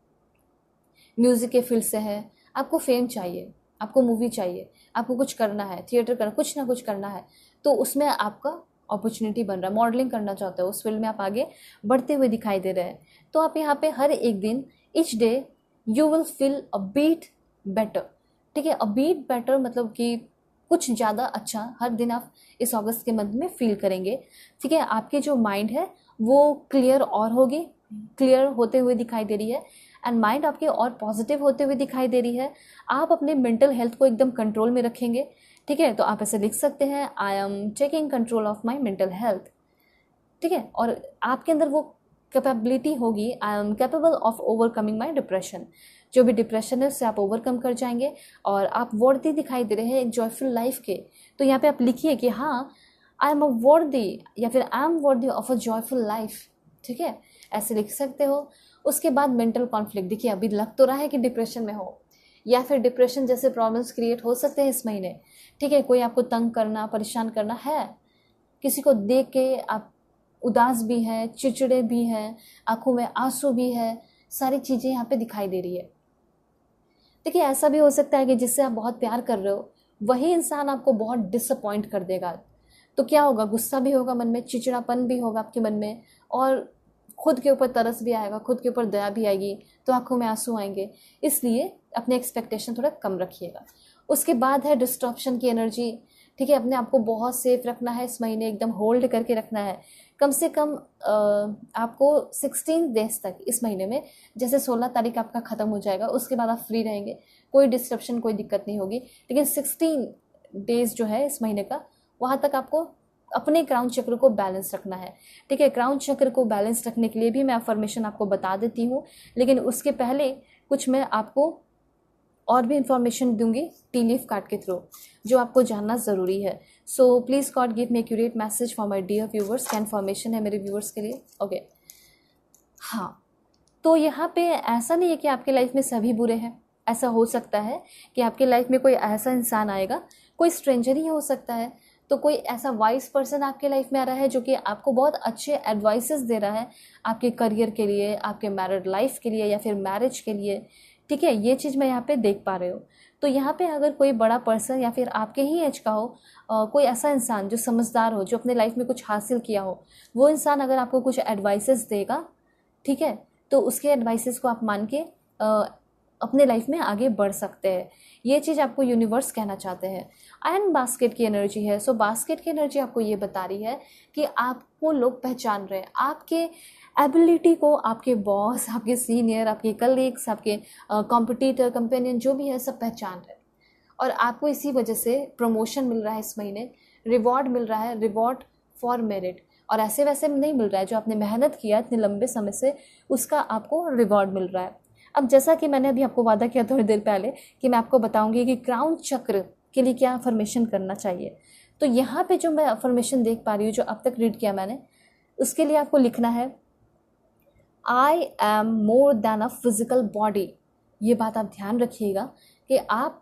म्यूज़िक के फील्ड से है, आपको फेम चाहिए, आपको मूवी चाहिए, आपको कुछ करना है, थिएटर करना, कुछ ना कुछ करना है, तो उसमें आपका अपॉर्चुनिटी बन रहा है, मॉडलिंग करना चाहते हो, उस फील्ड में आप आगे बढ़ते हुए दिखाई दे रहे हैं, तो आप यहाँ पे हर एक दिन, each day you will feel a bit better. ठीक है, अ बीट बेटर मतलब कि कुछ ज़्यादा अच्छा हर दिन आप इस अगस्त के मंथ में फील करेंगे। ठीक है, आपकी जो माइंड है वो क्लियर और होगी, क्लियर होते हुए दिखाई दे रही है, एंड माइंड आपके और पॉजिटिव होते हुए दिखाई दे रही है। आप अपने मेंटल हेल्थ को एकदम कंट्रोल में रखेंगे। ठीक है, तो आप ऐसे लिख सकते हैं, I am taking control of my mental health. ठीक है, और आपके अंदर वो कैपेबिलिटी होगी, I am capable of overcoming my depression. जो भी डिप्रेशन है उससे आप ओवरकम कर जाएंगे और आप वर्दी दिखाई दे रहे हैं एक जॉयफुल लाइफ के। तो यहाँ पे आप लिखिए कि हाँ, आई एम अ वर्दी, या फिर I am worthy of a joyful life. ठीक है, ऐसे लिख सकते हो। उसके बाद मेंटल कॉन्फ्लिक्ट, देखिए अभी लग तो रहा है कि डिप्रेशन में हो, या फिर डिप्रेशन जैसे प्रॉब्लम्स क्रिएट हो सकते हैं इस महीने। ठीक है, कोई आपको तंग करना, परेशान करना है, किसी को देख के आप उदास भी हैं, चिड़चिड़े भी हैं, आंखों में आंसू भी है, सारी चीज़ें यहाँ पे दिखाई दे रही है। देखिए ऐसा भी हो सकता है कि जिससे आप बहुत प्यार कर रहे हो वही इंसान आपको बहुत डिसअपॉइंट कर देगा। तो क्या होगा, गुस्सा भी होगा मन में, चिड़चिड़ापन भी होगा आपके मन में, और खुद के ऊपर तरस भी आएगा, खुद के ऊपर दया भी आएगी, तो आंखों में आंसू आएंगे। इसलिए अपने एक्सपेक्टेशन थोड़ा कम रखिएगा। उसके बाद है डिस्ट्रप्शन की एनर्जी। ठीक है, अपने आप को बहुत सेफ रखना है इस महीने, एकदम होल्ड करके रखना है। कम से कम आपको 16 डेज तक इस महीने में, जैसे 16 तारीख आपका ख़त्म हो जाएगा उसके बाद आप फ्री रहेंगे, कोई डिस्ट्रप्शन, कोई दिक्कत नहीं होगी। लेकिन 16 डेज जो है इस महीने का, वहाँ तक आपको अपने क्राउन चक्र को बैलेंस रखना है। ठीक है, क्राउन चक्र को बैलेंस रखने के लिए भी मैं अफर्मेशन आपको बता देती हूँ, लेकिन उसके पहले कुछ मैं आपको और भी इंफॉर्मेशन दूंगी टी लीफ कार्ड के थ्रू, जो आपको जानना ज़रूरी है। So please God give me accurate message for my dear viewers. क्या इन्फॉर्मेशन है मेरे व्यूवर्स के लिए? ओके, हाँ, तो यहाँ पे ऐसा नहीं है कि आपके लाइफ में सभी बुरे हैं। ऐसा हो सकता है कि आपके लाइफ में कोई ऐसा इंसान आएगा, कोई स्ट्रेंजर ही हो सकता है, तो कोई ऐसा वाइज पर्सन आपके लाइफ में आ रहा है जो कि आपको बहुत अच्छे एडवाइसेस दे रहा है आपके करियर के लिए, आपके मैरिड लाइफ के लिए, या फिर मैरिज के लिए। ठीक है, ये चीज़ मैं यहाँ पे देख पा रही हूँ। तो यहाँ पे अगर कोई बड़ा पर्सन या फिर आपके ही एज का हो, कोई ऐसा इंसान जो समझदार हो, जो अपने लाइफ में कुछ हासिल किया हो, वो इंसान अगर आपको कुछ एडवाइसेस देगा, ठीक है, तो उसके एडवाइसेस को आप मान के अपने लाइफ में आगे बढ़ सकते हैं। ये चीज़ आपको यूनिवर्स कहना चाहते हैं। आयरन बास्केट की एनर्जी है। सो बास्केट की एनर्जी आपको ये बता रही है कि आपको लोग पहचान रहे हैं, आपके एबिलिटी को आपके बॉस, आपके सीनियर, आपके कलीग्स, आपके कॉम्पिटिटर, कंपेनियन जो भी है सब पहचान रहे हैं, और आपको इसी वजह से प्रमोशन मिल रहा है इस महीने, रिवॉर्ड मिल रहा है, रिवॉर्ड फॉर मेरिट। और ऐसे वैसे नहीं मिल रहा है, जो आपने मेहनत किया इतने लंबे समय से उसका आपको रिवॉर्ड मिल रहा है। अब जैसा कि मैंने अभी आपको वादा किया थोड़ी देर पहले कि मैं आपको बताऊंगी कि क्राउन चक्र के लिए क्या अफर्मेशन करना चाहिए, तो यहाँ पे जो मैं अफर्मेशन देख पा रही हूँ, जो अब तक रीड किया मैंने, उसके लिए आपको लिखना है, I am more than a physical body. ये बात आप ध्यान रखिएगा कि आप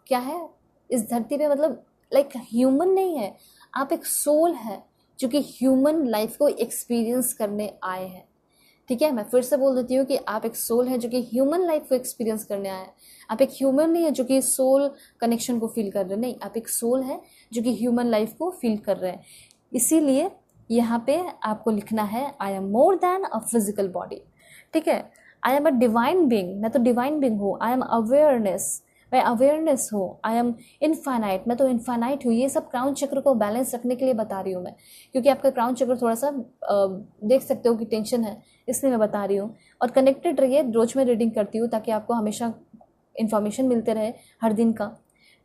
क्या है इस धरती पे, मतलब लाइक ह्यूमन नहीं है, आप एक सोल है जो कि ह्यूमन लाइफ को एक्सपीरियंस करने आए हैं। ठीक है, मैं फिर से बोल देती हूँ कि आप एक सोल है जो कि ह्यूमन लाइफ को एक्सपीरियंस करने आया है। आप एक ह्यूमन नहीं है जो कि सोल कनेक्शन को फील कर रहे हैं, नहीं, आप एक सोल है जो कि ह्यूमन लाइफ को फील कर रहे हैं। इसीलिए यहाँ पे आपको लिखना है, I am more than a physical body. ठीक है, I am a divine being, मैं तो डिवाइन बीइंग हूँ। आई एम अवेयरनेस, मैं अवेयरनेस हूँ। आई एम इनफाइनाइट, मैं तो इनफाइनाइट हूँ। ये सब क्राउन चक्र को बैलेंस रखने के लिए बता रही हूँ मैं, क्योंकि आपका क्राउन चक्र थोड़ा सा देख सकते हो कि टेंशन है, इसलिए मैं बता रही हूँ। और कनेक्टेड रहिए, रोज में रीडिंग करती हूँ ताकि आपको हमेशा इन्फॉर्मेशन मिलते रहे हर दिन का।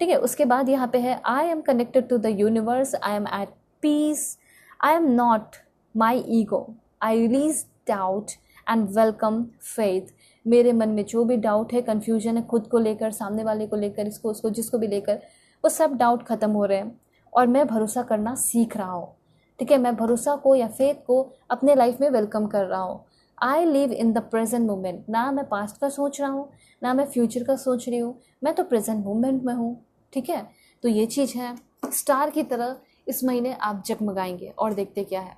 ठीक है, उसके बाद यहाँ पे है, I am connected to the universe, I am at peace, I am not my ego, I release doubt and welcome faith. मेरे मन में जो भी डाउट है, कन्फ्यूजन है, खुद को लेकर, सामने वाले को लेकर, इसको उसको जिसको भी लेकर, वो सब डाउट ख़त्म हो रहे हैं और मैं भरोसा करना सीख रहा हूँ। ठीक है, मैं भरोसा को या फेथ को अपने लाइफ में वेलकम कर रहा हूँ। I live in the present moment, ना मैं पास्ट का सोच रहा हूँ ना मैं फ्यूचर का सोच रही हूँ, मैं तो प्रेजेंट मोमेंट में हूँ। ठीक है, तो ये चीज़ है, स्टार की तरह इस महीने आप जगमगाएंगे। और देखते क्या है,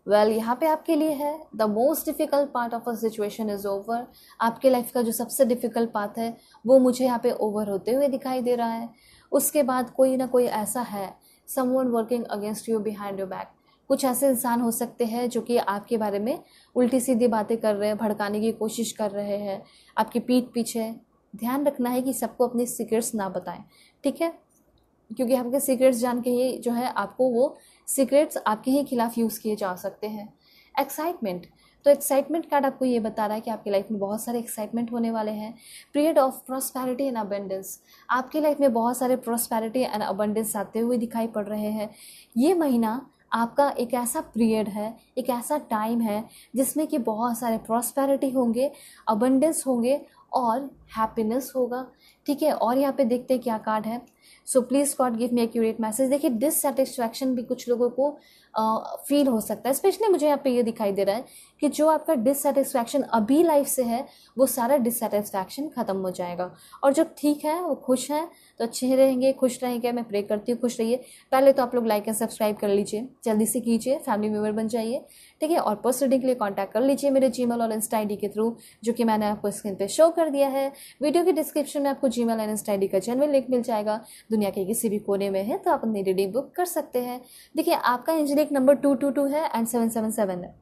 यहाँ पे आपके लिए है the most difficult part of a situation is over. आपके लाइफ का जो सबसे डिफ़िकल्ट पार्ट है वो मुझे यहाँ पे ओवर होते हुए दिखाई दे रहा है। उसके बाद कोई ना कोई ऐसा है, someone working against you behind your back. कुछ ऐसे इंसान हो सकते हैं जो कि आपके बारे में उल्टी सीधी बातें कर रहे हैं, भड़काने की कोशिश कर रहे हैं आपकी पीठ पीछे। ध्यान रखना है कि सबको अपने सीक्रेट्स ना बताएं, ठीक है, क्योंकि आपके सीक्रेट्स जान के ही जो है आपको वो सीक्रेट्स आपके ही खिलाफ यूज़ किए जा सकते हैं। एक्साइटमेंट, तो एक्साइटमेंट कार्ड आपको ये बता रहा है कि आपकी लाइफ में बहुत सारे एक्साइटमेंट होने वाले हैं। Period of prosperity and abundance, आपकी लाइफ में बहुत सारे प्रॉस्पेरिटी एंड अबंडेंस आते हुए दिखाई पड़ रहे हैं। ये महीना आपका एक ऐसा पीरियड है, एक ऐसा टाइम है जिसमें कि बहुत सारे प्रॉस्पेरिटी होंगे, अबंडेंस होंगे और हैप्पीनेस होगा, ठीक है। और यहाँ पे देखते हैं क्या कार्ड है। So please God give me accurate message. देखिए डिससेटिस्फैक्शन भी कुछ लोगों को फील हो सकता है, स्पेशली मुझे यहाँ पे ये दिखाई दे रहा है कि जो आपका डिससेटिस्फैक्शन अभी लाइफ से है वो सारा डिससेटिस्फैक्शन ख़त्म हो जाएगा। और जो ठीक है वो खुश हैं तो अच्छे रहेंगे, खुश रहेंगे। मैं प्रे करती हूँ खुश रहिए। पहले तो आप लोग लाइक एंड सब्सक्राइब कर लीजिए, जल्दी से कीजिए, फैमिली मेम्बर बन जाइए, ठीक है। और पर्सनल रीडिंग के लिए कॉन्टैक्ट कर लीजिए मेरे जीमेल और इंस्टा आईडी के थ्रू, जो कि मैंने आपको स्क्रीन पे शो कर दिया है। वीडियो की डिस्क्रिप्शन में आपको जीमेल और इंस्टा आईडी का जेन्युइन लिंक मिल जाएगा। दुनिया के किसी भी कोने में है तो आप अपनी रीडिंग बुक कर सकते हैं। देखिए आपका एंजेलिक नंबर 222 है एंड 777 है,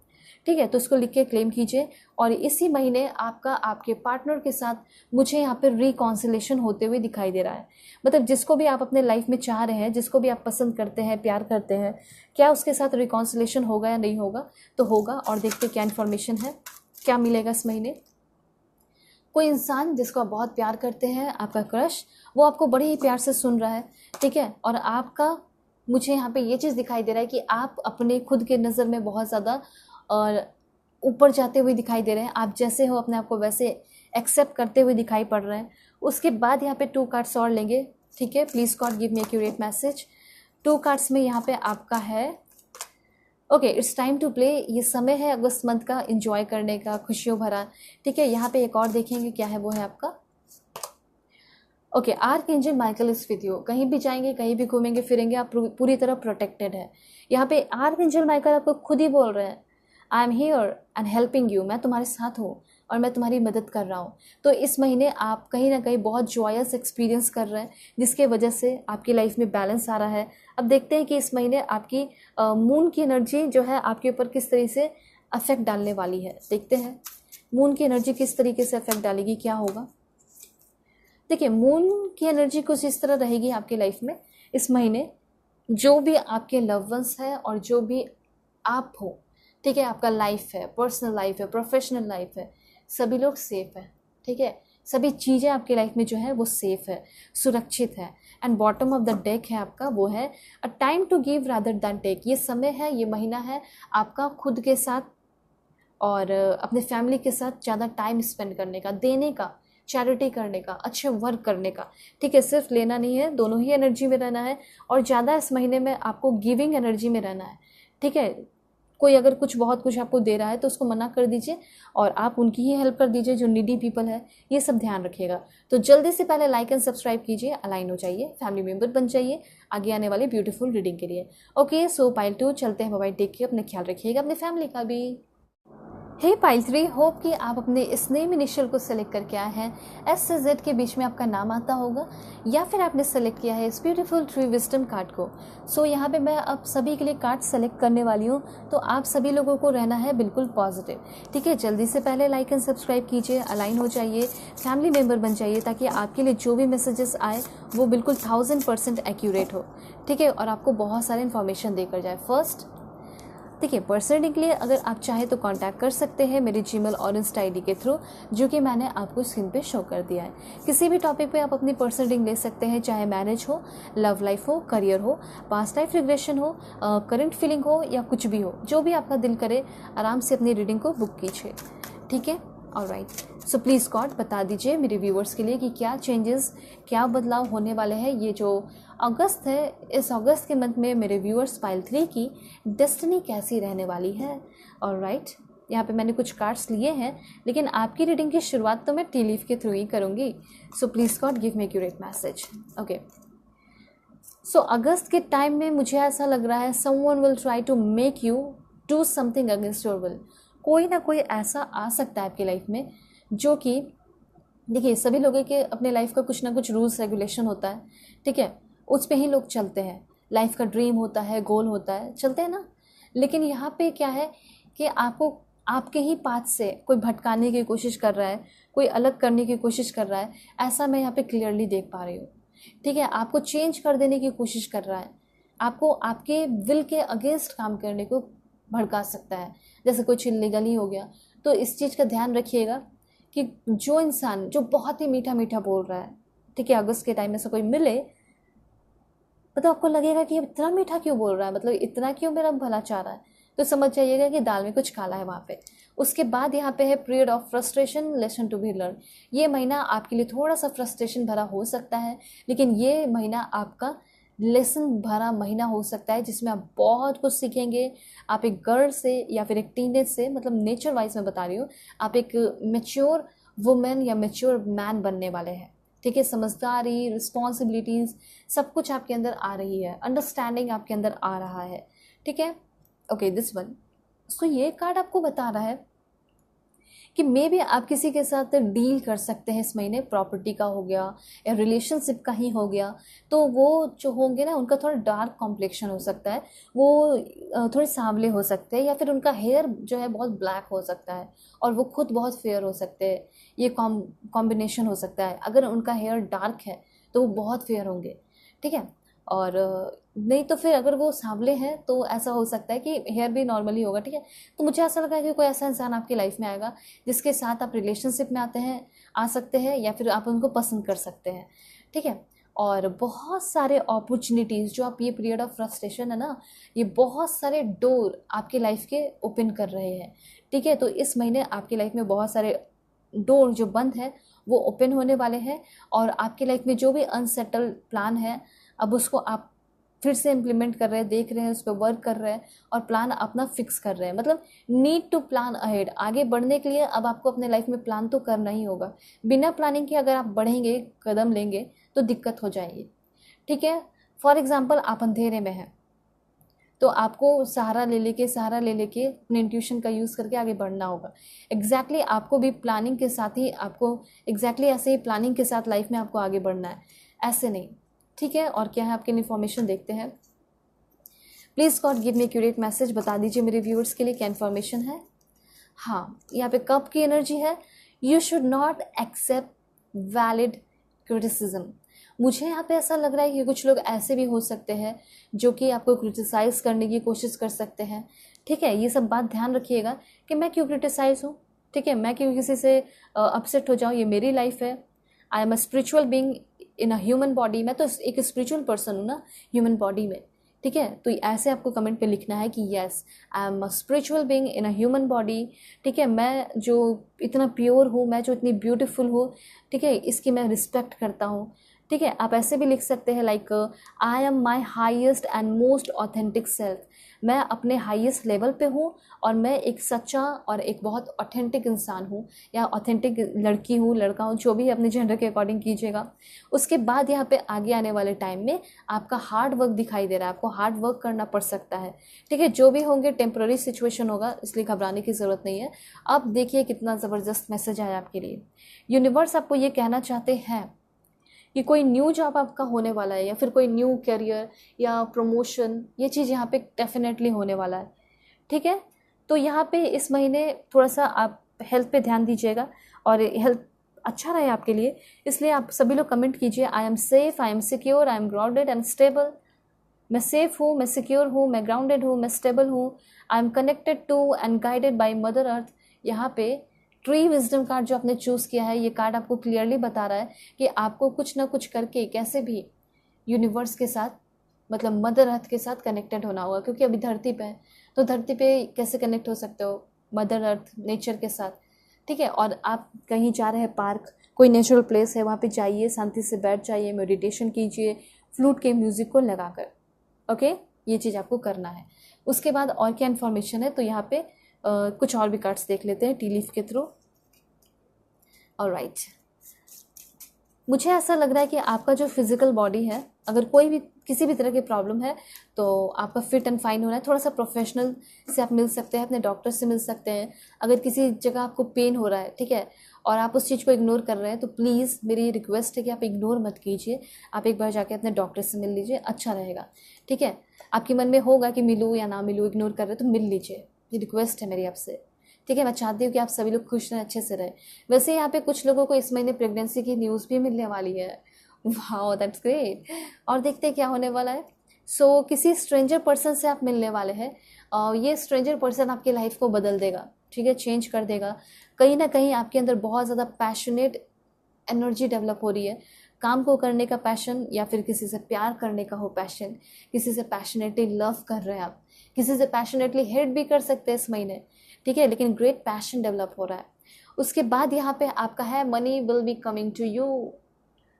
ठीक है, तो उसको लिख के क्लेम कीजिए। और इसी महीने आपका आपके पार्टनर के साथ मुझे यहाँ पे रिकॉन्सिलेशन होते हुए दिखाई दे रहा है। मतलब जिसको भी आप अपने लाइफ में चाह रहे हैं, जिसको भी आप पसंद करते हैं, प्यार करते हैं, क्या उसके साथ रिकॉन्सिलेशन होगा या नहीं होगा, तो होगा। और देखते क्या इन्फॉर्मेशन है, क्या मिलेगा इस महीने। कोई इंसान जिसको आप बहुत प्यार करते हैं, आपका क्रश, वो आपको बड़े ही प्यार से सुन रहा है, ठीक है। और आपका मुझे यहाँ पे ये चीज़ दिखाई दे रहा है कि आप अपने खुद के नज़र में बहुत ज़्यादा और ऊपर जाते हुए दिखाई दे रहे हैं। आप जैसे हो अपने आप को वैसे एक्सेप्ट करते हुए दिखाई पड़ रहे हैं। उसके बाद यहाँ पे 2 कार्ड्स और लेंगे, ठीक है। Please God give me accurate message. 2 cards में यहाँ पे आपका है okay, it's time to play. ये समय है अगस्त मंथ का एंजॉय करने का, खुशियों भरा, ठीक है। यहाँ पे एक और देखेंगे क्या है, वो है आपका okay, archangel Michael is with you. कहीं भी जाएंगे, कहीं भी घूमेंगे फिरेंगे, आप पूरी तरह प्रोटेक्टेड है। यहाँ पे आर्कएंजल माइकल आपको खुद ही बोल रहे हैं, I am here and helping you. मैं तुम्हारे साथ हूँ और मैं तुम्हारी मदद कर रहा हूँ। तो इस महीने आप कहीं ना कहीं बहुत जॉयस एक्सपीरियंस कर रहे हैं, जिसके वजह से आपकी लाइफ में बैलेंस आ रहा है। अब देखते हैं कि इस महीने आपकी मून की एनर्जी जो है आपके ऊपर किस तरीके से अफेक्ट डालने वाली है। देखते हैं मून की एनर्जी किस तरीके से अफेक्ट डालेगी, क्या होगा। देखिए मून की एनर्जी कुछ इस तरह रहेगी आपकी लाइफ में इस महीने। जो भी आपके लव वंस है और जो भी आप हो, ठीक है, आपका लाइफ है, पर्सनल लाइफ है, प्रोफेशनल लाइफ है, सभी लोग सेफ है, ठीक है। सभी चीज़ें आपकी लाइफ में जो है वो सेफ है, सुरक्षित है। And bottom of the deck है आपका, वो है a time to give rather than take. ये समय है, ये महीना है आपका खुद के साथ और अपने फैमिली के साथ ज़्यादा टाइम स्पेंड करने का, देने का, चैरिटी करने का, अच्छे वर्क करने का, ठीक है। सिर्फ लेना नहीं है, दोनों ही एनर्जी में रहना है। और ज़्यादा इस महीने में आपको गिविंग एनर्जी में रहना है, ठीक है। कोई अगर बहुत कुछ आपको दे रहा है तो उसको मना कर दीजिए और आप उनकी ही हेल्प कर दीजिए जो नीडी पीपल है। ये सब ध्यान रखिएगा। तो जल्दी से पहले लाइक एंड सब्सक्राइब कीजिए, अलाइन हो जाइए, फैमिली मेम्बर बन जाइए आगे आने वाली ब्यूटीफुल रीडिंग के लिए। ओके, सो पाइल 2 चलते हैं। बाय, टेक केयर, अपने ख्याल रखिएगा, अपने फैमिली का भी। हे पाइल 3, होप कि आप अपने इस नेम इनिशियल को सेलेक्ट करके आए हैं। एस से जेड के बीच में आपका नाम आता होगा या फिर आपने सेलेक्ट किया है इस ब्यूटीफुल ट्री विजडम कार्ड को। सो यहाँ पे मैं अब सभी के लिए कार्ड सेलेक्ट करने वाली हूँ, तो आप सभी लोगों को रहना है बिल्कुल पॉजिटिव, ठीक है। जल्दी से पहले लाइक एंड सब्सक्राइब कीजिए, अलाइन हो जाइए, फैमिली मेम्बर बन जाइए, ताकि आपके लिए जो भी मैसेजेस आए वो बिल्कुल 1000% एक्यूरेट हो, ठीक है, और आपको बहुत सारे इन्फॉर्मेशन देकर जाए। फर्स्ट देखिए, पर्सनल रीडिंग के लिए अगर आप चाहें तो कांटेक्ट कर सकते हैं मेरे जीमेल और इंस्टा आईडी के थ्रू, जो कि मैंने आपको स्क्रीन पे शो कर दिया है। किसी भी टॉपिक पे आप अपनी पर्सनल रीडिंग ले सकते हैं, चाहे मैरिज हो, लव लाइफ हो, करियर हो, पास्ट लाइफ रिग्रेशन हो, करंट फीलिंग हो या कुछ भी हो, जो भी आपका दिल करे आराम से अपनी रीडिंग को बुक कीजिए, ठीक है। ऑलराइट, सो प्लीज़ गॉड बता दीजिए मेरे व्यूवर्स के लिए कि क्या चेंजेस, क्या बदलाव होने वाले हैं। ये जो अगस्त है, इस अगस्त के मंथ में मेरे व्यूअर्स पाइल 3 की डेस्टिनी कैसी रहने वाली है। ऑलराइट, यहाँ पे मैंने कुछ कार्ड्स लिए हैं, लेकिन आपकी रीडिंग की शुरुआत तो मैं टी लीफ के थ्रू ही करूँगी। So please God give me accurate message. Okay, so अगस्त के टाइम में मुझे ऐसा लग रहा है someone will try to make you do something against your will. कोई ना कोई ऐसा आ सकता है आपकी लाइफ में जो कि, देखिए सभी लोगों के अपने लाइफ का कुछ ना कुछ रूल्स रेगुलेशन होता है, ठीक है, उस पे ही लोग चलते हैं। लाइफ का ड्रीम होता है, गोल होता है, चलते हैं ना। लेकिन यहाँ पे क्या है कि आपको आपके ही पाथ से कोई भटकाने की कोशिश कर रहा है, कोई अलग करने की कोशिश कर रहा है, ऐसा मैं यहाँ पे क्लियरली देख पा रही हूँ, ठीक है। आपको चेंज कर देने की कोशिश कर रहा है, आपको आपके विल के अगेंस्ट काम करने को भड़का सकता है, जैसे कुछ इलीगल ही हो गया। तो इस चीज़ का ध्यान रखिएगा कि जो इंसान जो बहुत ही मीठा मीठा बोल रहा है, ठीक है, अगस्त के टाइम में से कोई मिले, तो आपको लगेगा कि इतना मीठा क्यों बोल रहा है, मतलब इतना क्यों मेरा भला चाह रहा है, तो समझ जाइएगा कि दाल में कुछ काला है वहाँ पे। उसके बाद यहाँ पे है period of frustration, lesson to be learn. ये महीना आपके लिए थोड़ा सा फ्रस्ट्रेशन भरा हो सकता है, लेकिन ये महीना आपका लेसन भरा महीना हो सकता है, जिसमें आप बहुत कुछ सीखेंगे। आप एक गर्ल से या फिर एक टीनेज से, मतलब नेचर वाइज मैं बता रही हूँ, आप एक मेच्योर वुमेन या मेच्योर मैन बनने वाले हैं, ठीक है। समझदारी, रिस्पॉन्सिबिलिटीज़ सब कुछ आपके अंदर आ रही है, अंडरस्टैंडिंग आपके अंदर आ रहा है, ठीक है। Okay, this one. सो ये कार्ड आपको बता रहा है कि मे बी आप किसी के साथ डील कर सकते हैं इस महीने, प्रॉपर्टी का हो गया या रिलेशनशिप का ही हो गया। तो वो जो होंगे ना, उनका थोड़ा डार्क कॉम्प्लेक्शन हो सकता है, वो थोड़े सांवले हो सकते हैं, या फिर उनका हेयर जो है बहुत ब्लैक हो सकता है और वो खुद बहुत फेयर हो सकते हैं। ये कॉम्बिनेशन हो सकता है। अगर उनका हेयर डार्क है तो वो बहुत फेयर होंगे, ठीक है। और नहीं तो फिर अगर वो सांवले हैं तो ऐसा हो सकता है कि हेयर भी नॉर्मली होगा, ठीक है। तो मुझे ऐसा लगा कि कोई ऐसा इंसान आपकी लाइफ में आएगा जिसके साथ आप रिलेशनशिप में आ सकते हैं या फिर आप उनको पसंद कर सकते हैं, ठीक है। और बहुत सारे अपॉर्चुनिटीज़ जो आप, ये पीरियड ऑफ फ्रस्ट्रेशन है ना, ये बहुत सारे डोर आपकी लाइफ के ओपन कर रहे हैं, ठीक है। तो इस महीने आपकी लाइफ में बहुत सारे डोर जो बंद है वो ओपन होने वाले हैं, और आपकी लाइफ में जो भी अनसेटल्ड प्लान है, अब उसको आप फिर से इम्प्लीमेंट कर रहे हैं, देख रहे हैं, उस पर वर्क कर रहे हैं और प्लान अपना फिक्स कर रहे हैं। मतलब नीड टू प्लान अहेड। आगे बढ़ने के लिए अब आपको अपने लाइफ में प्लान तो करना ही होगा। बिना प्लानिंग के अगर आप बढ़ेंगे, कदम लेंगे, तो दिक्कत हो जाएगी, ठीक है। फॉर एग्जाम्पल, आप अंधेरे में हैं तो आपको सहारा ले लेके अपने इंट्यूशन का यूज़ करके आगे बढ़ना होगा। एग्जैक्टली आपको भी प्लानिंग के साथ ही, आपको एग्जैक्टली ऐसे ही प्लानिंग के साथ लाइफ में आपको आगे बढ़ना है, ऐसे नहीं, ठीक है। और क्या है आपकी इन्फॉर्मेशन देखते हैं। Please God give me accurate message. बता दीजिए मेरे व्यूअर्स के लिए क्या इन्फॉर्मेशन है। हाँ, यहाँ पे कप की एनर्जी है। You should not accept valid criticism. मुझे यहाँ पे ऐसा लग रहा है कि कुछ लोग ऐसे भी हो सकते हैं जो कि आपको क्रिटिसाइज़ करने की कोशिश कर सकते हैं, ठीक है। ये सब बात ध्यान रखिएगा कि मैं क्यों क्रिटिसाइज़ हूँ, ठीक है, मैं क्यों किसी से अपसेट हो जाऊँ। ये मेरी लाइफ है। I am a spiritual being in a human body. मैं तो एक स्पिरिचुअल पर्सन हूँ ना ह्यूमन बॉडी में, ठीक है। तो ऐसे आपको कमेंट पे लिखना है कि yes, I am a spiritual being in a human body, ठीक है। मैं जो इतना प्योर हूँ, मैं जो इतनी ब्यूटीफुल हूँ, ठीक है, इसकी मैं रिस्पेक्ट करता हूँ, ठीक है। आप ऐसे भी लिख सकते हैं like, I am my highest and most authentic self. मैं अपने हाईएस्ट लेवल पे हूँ और मैं एक सच्चा और एक बहुत ऑथेंटिक इंसान हूँ, या ऑथेंटिक लड़की हूँ, लड़का हूँ, जो भी अपने जेंडर के अकॉर्डिंग कीजिएगा। उसके बाद यहाँ पे आगे आने वाले टाइम में आपका हार्ड वर्क दिखाई दे रहा है, आपको हार्ड वर्क करना पड़ सकता है, ठीक है। जो भी होंगे टेम्प्रेरी सिचुएशन होगा, इसलिए घबराने की ज़रूरत नहीं है। अब देखिए कितना ज़बरदस्त मैसेज आया आपके लिए। यूनिवर्स आपको ये कहना चाहते हैं कि कोई न्यू जॉब आपका होने वाला है, या फिर कोई न्यू करियर या प्रमोशन, ये चीज़ यहाँ पे डेफिनेटली होने वाला है, ठीक है। तो यहाँ पे इस महीने थोड़ा सा आप हेल्थ पे ध्यान दीजिएगा और हेल्थ अच्छा रहे आपके लिए, इसलिए आप सभी लोग कमेंट कीजिए, आई am safe, I am secure, I am grounded and stable. मैं सेफ हूँ, मैं सिक्योर हूँ, मैं ग्राउंडेड हूँ, मैं स्टेबल हूँ। I am connected to and guided by mother earth. यहाँ पे ट्री विजडम कार्ड जो आपने चूज़ किया है, ये कार्ड आपको क्लियरली बता रहा है कि आपको कुछ ना कुछ करके कैसे भी यूनिवर्स के साथ, मतलब मदर अर्थ के साथ कनेक्टेड होना होगा, क्योंकि अभी धरती पे है, तो धरती पे कैसे कनेक्ट हो सकते हो मदर अर्थ, नेचर के साथ, ठीक है। और आप कहीं जा रहे हैं, पार्क, कोई नेचुरल प्लेस है, वहाँ पे जाइए, शांति से बैठ जाइए, मेडिटेशन कीजिए फ्लूट के म्यूज़िक को लगाकर, ओके। ये चीज़ आपको करना है। उसके बाद और क्या इन्फॉर्मेशन है, तो यहाँ पे कुछ और भी कार्ड्स देख लेते हैं टी लीफ के थ्रू। ऑलराइट, मुझे ऐसा लग रहा है कि आपका जो फिजिकल बॉडी है, अगर कोई भी किसी भी तरह की प्रॉब्लम है तो आपका फिट एंड फाइन होना है। थोड़ा सा प्रोफेशनल से आप मिल सकते हैं, अपने डॉक्टर से मिल सकते हैं। अगर किसी जगह आपको पेन हो रहा है, ठीक है, और आप उस चीज़ को इग्नोर कर रहे हैं, तो प्लीज़ मेरी रिक्वेस्ट है कि आप इग्नोर मत कीजिए। आप एक बार जाके अपने डॉक्टर से मिल लीजिए, अच्छा रहेगा। ठीक है, आपके मन में होगा कि मिलूँ या ना मिलूँ, इग्नोर कर रहे तो मिल लीजिए, ये रिक्वेस्ट है मेरी आपसे। ठीक है, मैं चाहती हूँ कि आप सभी लोग खुश रहें, अच्छे से रहें। वैसे यहाँ पे कुछ लोगों को इस महीने प्रेगनेंसी की न्यूज़ भी मिलने वाली है। वाह, दैट्स ग्रेट। और देखते हैं क्या होने वाला है। सो किसी स्ट्रेंजर पर्सन से आप मिलने वाले हैं। ये स्ट्रेंजर पर्सन आपकी लाइफ को बदल देगा, ठीक है, चेंज कर देगा। कहीं ना कहीं आपके अंदर बहुत ज़्यादा पैशनेट एनर्जी डेवलप हो रही है, काम को करने का पैशन, या फिर किसी से प्यार करने का हो पैशन, किसी से पैशनेटली लव कर रहे हैं आप, किसी से पैशनेटली हेट भी कर सकते हैं इस महीने। ठीक है, लेकिन ग्रेट पैशन डेवलप हो रहा है। उसके बाद यहाँ पे आपका है money will be coming to you.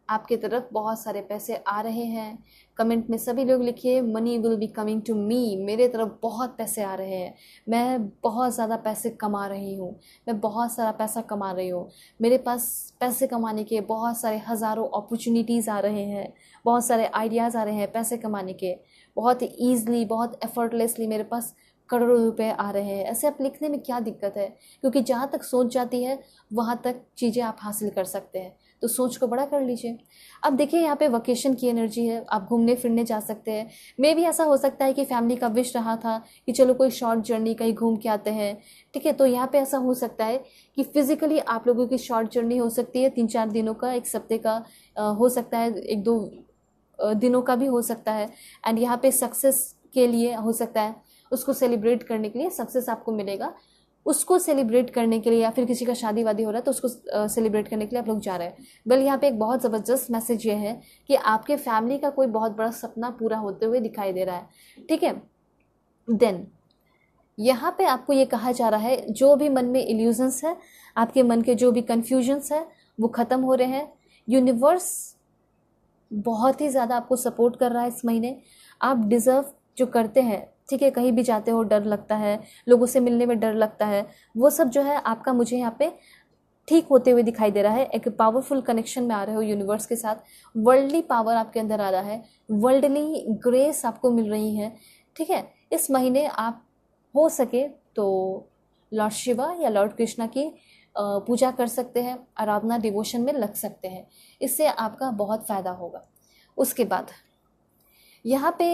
आपके तरफ बहुत सारे पैसे आ रहे हैं। कमेंट में सभी लोग लिखिए money will be coming to me. मेरे तरफ बहुत पैसे आ रहे हैं, मैं बहुत ज़्यादा पैसे कमा रही हूँ, मैं बहुत सारा पैसा कमा रही हूँ। मेरे पास पैसे कमाने के बहुत सारे हज़ारों अपॉर्चुनिटीज़ आ रहे हैं, बहुत सारे आइडियाज़ आ रहे हैं पैसे कमाने के। बहुत ईज़िली, बहुत एफर्टलेसली मेरे पास करोड़ों रुपए आ रहे हैं। ऐसे आप लिखने में क्या दिक्कत है, क्योंकि जहाँ तक सोच जाती है वहाँ तक चीज़ें आप हासिल कर सकते हैं। तो सोच को बड़ा कर लीजिए। अब देखिए यहाँ पे वकेशन की एनर्जी है, आप घूमने फिरने जा सकते हैं। मे भी ऐसा हो सकता है कि फैमिली का विश रहा था कि चलो कोई शॉर्ट जर्नी कहीं घूम के आते हैं। ठीक है, तो यहाँ पे ऐसा हो सकता है कि फिजिकली आप लोगों की शॉर्ट जर्नी हो सकती है, 3-4 दिनों का, एक हफ्ते का हो सकता है, 1-2 दिनों का भी हो सकता है। एंड यहाँ पे सक्सेस के लिए हो सकता है, उसको सेलिब्रेट करने के लिए सक्सेस आपको मिलेगा, उसको सेलिब्रेट करने के लिए, या फिर किसी का शादी वादी हो रहा है तो उसको सेलिब्रेट करने के लिए आप लोग जा रहे हैं। वेल, यहाँ पे एक बहुत ज़बरदस्त मैसेज ये है कि आपके फैमिली का कोई बहुत बड़ा सपना पूरा होते हुए दिखाई दे रहा है। ठीक है, देन यहाँ पे आपको ये कहा जा रहा है जो भी मन में इल्यूजन्स है, आपके मन के जो भी कन्फ्यूजन्स है वो ख़त्म हो रहे हैं। यूनिवर्स बहुत ही ज़्यादा आपको सपोर्ट कर रहा है इस महीने। आप डिज़र्व जो करते हैं, ठीक है, कहीं भी जाते हो डर लगता है, लोगों से मिलने में डर लगता है, वो सब जो है आपका मुझे यहाँ पे ठीक होते हुए दिखाई दे रहा है। एक पावरफुल कनेक्शन में आ रहे हो यूनिवर्स के साथ, वर्ल्डली पावर आपके अंदर आ रहा है, वर्ल्डली ग्रेस आपको मिल रही है। ठीक है, इस महीने आप हो सके तो लॉर्ड शिवा या लॉर्ड कृष्णा की पूजा कर सकते हैं, आराधना डिवोशन में लग सकते हैं, इससे आपका बहुत फ़ायदा होगा। उसके बाद यहाँ पे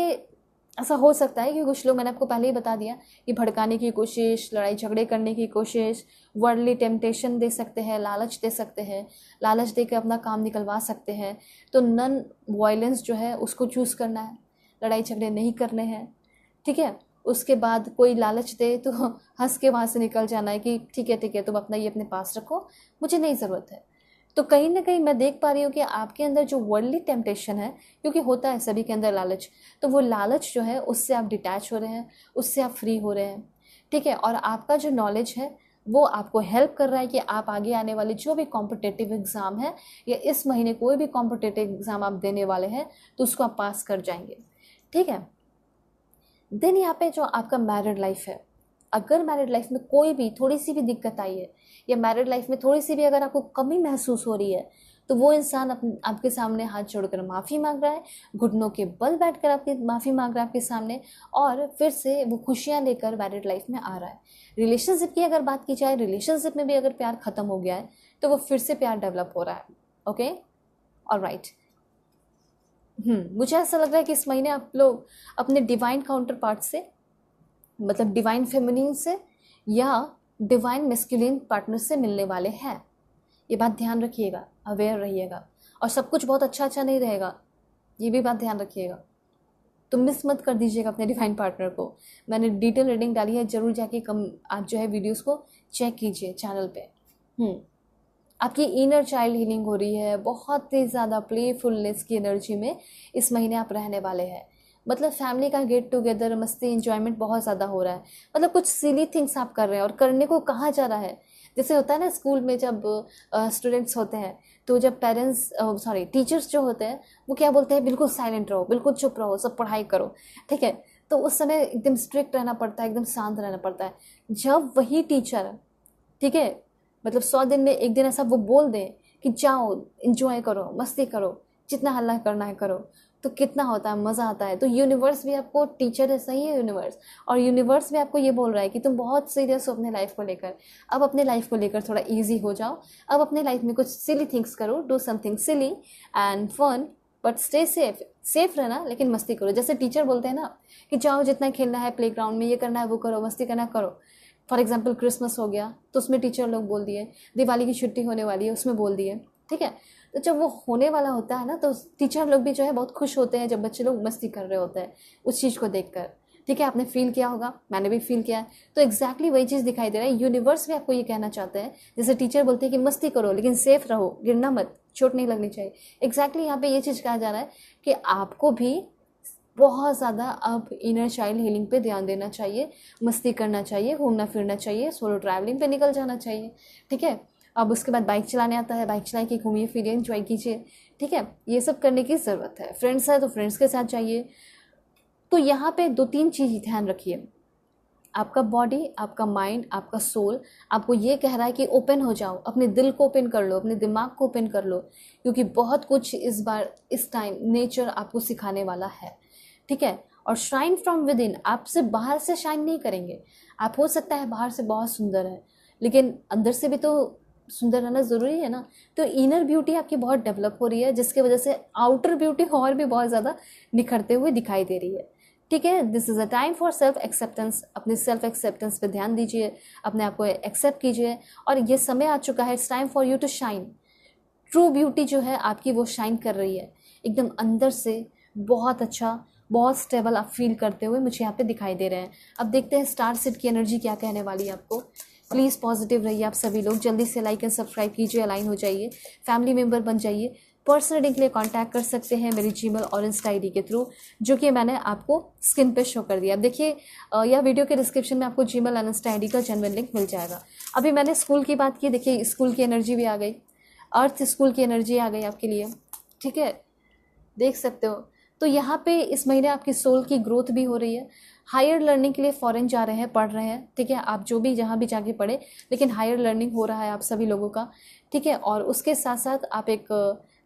ऐसा हो सकता है कि कुछ लोग, मैंने आपको पहले ही बता दिया, कि भड़काने की कोशिश, लड़ाई झगड़े करने की कोशिश, वर्ल्डली टेम्पटेशन दे सकते हैं, लालच दे सकते हैं, लालच दे के अपना काम निकलवा सकते हैं। तो नन वायलेंस जो है उसको चूज़ करना है, लड़ाई झगड़े नहीं करने हैं। ठीक है, उसके बाद कोई लालच दे तो हंस के वहाँ से निकल जाना है कि ठीक है तुम अपना ये अपने पास रखो, मुझे नहीं ज़रूरत है। तो कहीं ना कहीं मैं देख पा रही हूँ कि आपके अंदर जो वर्ल्डली टेम्पटेशन है, क्योंकि होता है सभी के अंदर लालच, तो वो लालच जो है उससे आप डिटैच हो रहे हैं, उससे आप फ्री हो रहे हैं। ठीक है, और आपका जो नॉलेज है वो आपको हेल्प कर रहा है कि आप आगे आने वाले जो भी कॉम्पिटिटिव एग्ज़ाम है, या इस महीने कोई भी कॉम्पिटिटिव एग्ज़ाम आप देने वाले हैं तो उसको आप पास कर जाएंगे। ठीक है, देन यहाँ पे जो आपका मैरिड लाइफ है, अगर मैरिड लाइफ में कोई भी थोड़ी सी भी दिक्कत आई है, या मैरिड लाइफ में थोड़ी सी भी अगर आपको कमी महसूस हो रही है, तो वो इंसान आपके सामने हाथ जोड़कर माफ़ी मांग रहा है, घुटनों के बल बैठकर आपकी माफ़ी मांग रहा है आपके सामने, और फिर से वो खुशियाँ लेकर मैरिड लाइफ में आ रहा है। रिलेशनशिप की अगर बात की जाए, रिलेशनशिप में भी अगर प्यार ख़त्म हो गया है तो वो फिर से प्यार डेवलप हो रहा है। Okay, alright. मुझे ऐसा लग रहा है कि इस महीने आप लोग अपने डिवाइन काउंटर पार्ट से, मतलब डिवाइन फेमिनिन से या डिवाइन मेस्कुलिन पार्टनर से मिलने वाले हैं। ये बात ध्यान रखिएगा, अवेयर रहिएगा, और सब कुछ बहुत अच्छा नहीं रहेगा, ये भी बात ध्यान रखिएगा। तो मिस मत कर दीजिएगा अपने डिवाइन पार्टनर को। मैंने डिटेल रीडिंग डाली है, ज़रूर जाके आप जो है वीडियोस को चेक कीजिए चैनल पे। आपकी इनर चाइल्ड हीलिंग हो रही है, बहुत ही ज़्यादा प्लेफुलनेस की एनर्जी में इस महीने आप रहने वाले हैं। मतलब फैमिली का गेट टुगेदर, मस्ती, इंजॉयमेंट बहुत ज़्यादा हो रहा है। मतलब कुछ सिली थिंग्स आप कर रहे हैं और करने को कहा जा रहा है। जैसे होता है ना स्कूल में जब स्टूडेंट्स होते हैं, तो जब पेरेंट्स टीचर्स जो होते हैं वो क्या बोलते हैं, बिल्कुल साइलेंट रहो, बिल्कुल चुप रहो, सब पढ़ाई करो। ठीक है, तो उस समय एकदम स्ट्रिक्ट रहना पड़ता है, एकदम शांत रहना पड़ता है। जब वही टीचर, ठीक है, मतलब 100 दिन में एक दिन ऐसा वो बोल दें कि जाओ इंजॉय करो, मस्ती करो, जितना हल्ला करना है करो, तो कितना होता है, मज़ा आता है। तो यूनिवर्स भी आपको टीचर है, सही है यूनिवर्स, और यूनिवर्स भी आपको ये बोल रहा है कि तुम बहुत सीरियस हो अपने लाइफ को लेकर, अब अपने लाइफ को लेकर थोड़ा इजी हो जाओ, अब अपने लाइफ में कुछ सिली थिंग्स करो, do something silly and fun, but stay safe, safe रहना लेकिन मस्ती करो। जैसे टीचर बोलते हैं ना कि जाओ जितना खेलना है प्लेग्राउंड में, ये करना है वो करो, मस्ती करना करो। फॉर एग्जाम्पल क्रिसमस हो गया तो उसमें टीचर लोग बोल दिए, दिवाली की छुट्टी होने वाली है उसमें बोल दिए, ठीक है। तो जब वो होने वाला होता है ना तो टीचर लोग भी जो है बहुत खुश होते हैं जब बच्चे लोग मस्ती कर रहे होते हैं उस चीज़ को देखकर, ठीक है। आपने फील किया होगा, मैंने भी फील किया है। तो एग्जैक्टली वही चीज़ दिखाई दे रहा है, यूनिवर्स भी आपको ये कहना चाहते हैं। जैसे टीचर बोलते हैं कि मस्ती करो लेकिन सेफ रहो, गिरना मत, चोट नहीं लगनी चाहिए। एग्जैक्टली यहाँ पे ये चीज़ कहा जा रहा है कि आपको भी बहुत ज़्यादा अब इनर चाइल्ड हीलिंग पे ध्यान देना चाहिए, मस्ती करना चाहिए, घूमना फिरना चाहिए, सोलो ट्रैवलिंग पे निकल जाना चाहिए, ठीक है। अब उसके बाद बाइक चलाने आता है, बाइक चला के घूमिए फिरिए, एंजॉय कीजिए, ठीक है। ये सब करने की ज़रूरत है। फ्रेंड्स है तो फ्रेंड्स के साथ जाइए। तो यहाँ पे 2-3 चीज़ ध्यान रखिए, आपका बॉडी, आपका माइंड, आपका सोल आपको ये कह रहा है कि ओपन हो जाओ, अपने दिल को ओपन कर लो, अपने दिमाग को ओपन कर लो, क्योंकि बहुत कुछ इस बार इस टाइम नेचर आपको सिखाने वाला है, ठीक है। और शाइन फ्रॉम विद इन, आप सिर्फ बाहर से शाइन नहीं करेंगे। आप हो सकता है बाहर से बहुत सुंदर है लेकिन अंदर से भी तो सुंदर रहना ज़रूरी है ना। तो इनर ब्यूटी आपकी बहुत डेवलप हो रही है जिसकी वजह से आउटर ब्यूटी और भी बहुत ज़्यादा निखरते हुए दिखाई दे रही है, ठीक है। This is a time for self acceptance. अपने सेल्फ एक्सेप्टेंस पे ध्यान दीजिए, अपने आप को एक्सेप्ट कीजिए, और ये समय आ चुका है, it's time for you to shine. True beauty जो है आपकी वो शाइन कर रही है एकदम अंदर से, बहुत अच्छा, बहुत स्टेबल आप फील करते हुए मुझे यहाँ पे दिखाई दे रहे हैं। अब देखते हैं स्टार सीड की एनर्जी क्या कहने वाली है आपको। प्लीज़ पॉजिटिव रहिए आप सभी लोग, जल्दी से लाइक एंड सब्सक्राइब कीजिए, अलाइन हो जाइए, फैमिली मेम्बर बन जाइए। पर्सनल रीडिंग के लिए कांटेक्ट कर सकते हैं मेरी जीमेल और इंस्टा आईडी के थ्रू, जो कि मैंने आपको स्क्रीन पे शो कर दिया। अब देखिए यह वीडियो के डिस्क्रिप्शन में आपको जीमेल और इंस्टा आईडी का जेन्युइन लिंक मिल जाएगा। अभी मैंने स्कूल की बात की, देखिए स्कूल की एनर्जी भी आ गई, अर्थ स्कूल की एनर्जी आ गई आपके लिए, ठीक है, देख सकते हो। तो यहाँ पे इस महीने आपकी सोल की ग्रोथ भी हो रही है। हायर लर्निंग के लिए फॉरेन जा रहे हैं, पढ़ रहे हैं, ठीक है। आप जो भी जहाँ भी जाके पढ़े, लेकिन हायर लर्निंग हो रहा है आप सभी लोगों का, ठीक है। और उसके साथ साथ आप एक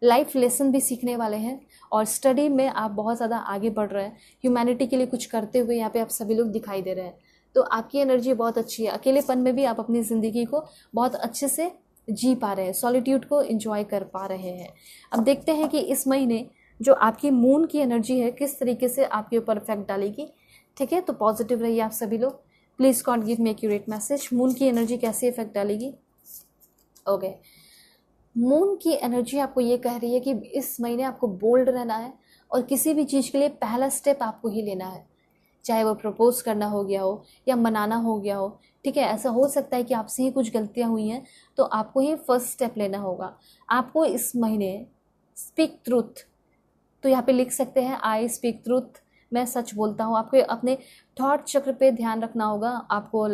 लाइफ लेसन भी सीखने वाले हैं, और स्टडी में आप बहुत ज़्यादा आगे बढ़ रहे हैं, ह्यूमैनिटी के लिए कुछ करते हुए यहाँ पे आप सभी लोग दिखाई दे रहे हैं। तो आपकी एनर्जी बहुत अच्छी है। अकेलेपन में भी आप अपनी ज़िंदगी को बहुत अच्छे से जी पा रहे हैं, सॉलिट्यूड को एंजॉय कर पा रहे हैं। अब देखते हैं कि इस महीने जो आपकी मून की एनर्जी है किस तरीके से आपके ऊपर इफेक्ट डालेगी, ठीक है। तो पॉजिटिव रहिए आप सभी लोग। Please God give me accurate message, moon की एनर्जी कैसे इफेक्ट डालेगी। ओके, मून की एनर्जी आपको ये कह रही है कि इस महीने आपको बोल्ड रहना है, और किसी भी चीज़ के लिए पहला स्टेप आपको ही लेना है, चाहे वो प्रपोज करना हो गया हो या मनाना हो गया हो, ठीक है। ऐसा हो सकता है कि आपसे ही कुछ गलतियाँ हुई हैं, तो आपको ही फर्स्ट स्टेप लेना होगा। आपको इस महीने स्पीक ट्रूथ, तो यहाँ पे लिख सकते हैं आई स्पीक ट्रूथ, मैं सच बोलता हूँ। आपको अपने थॉट चक्र पे ध्यान रखना होगा, आपको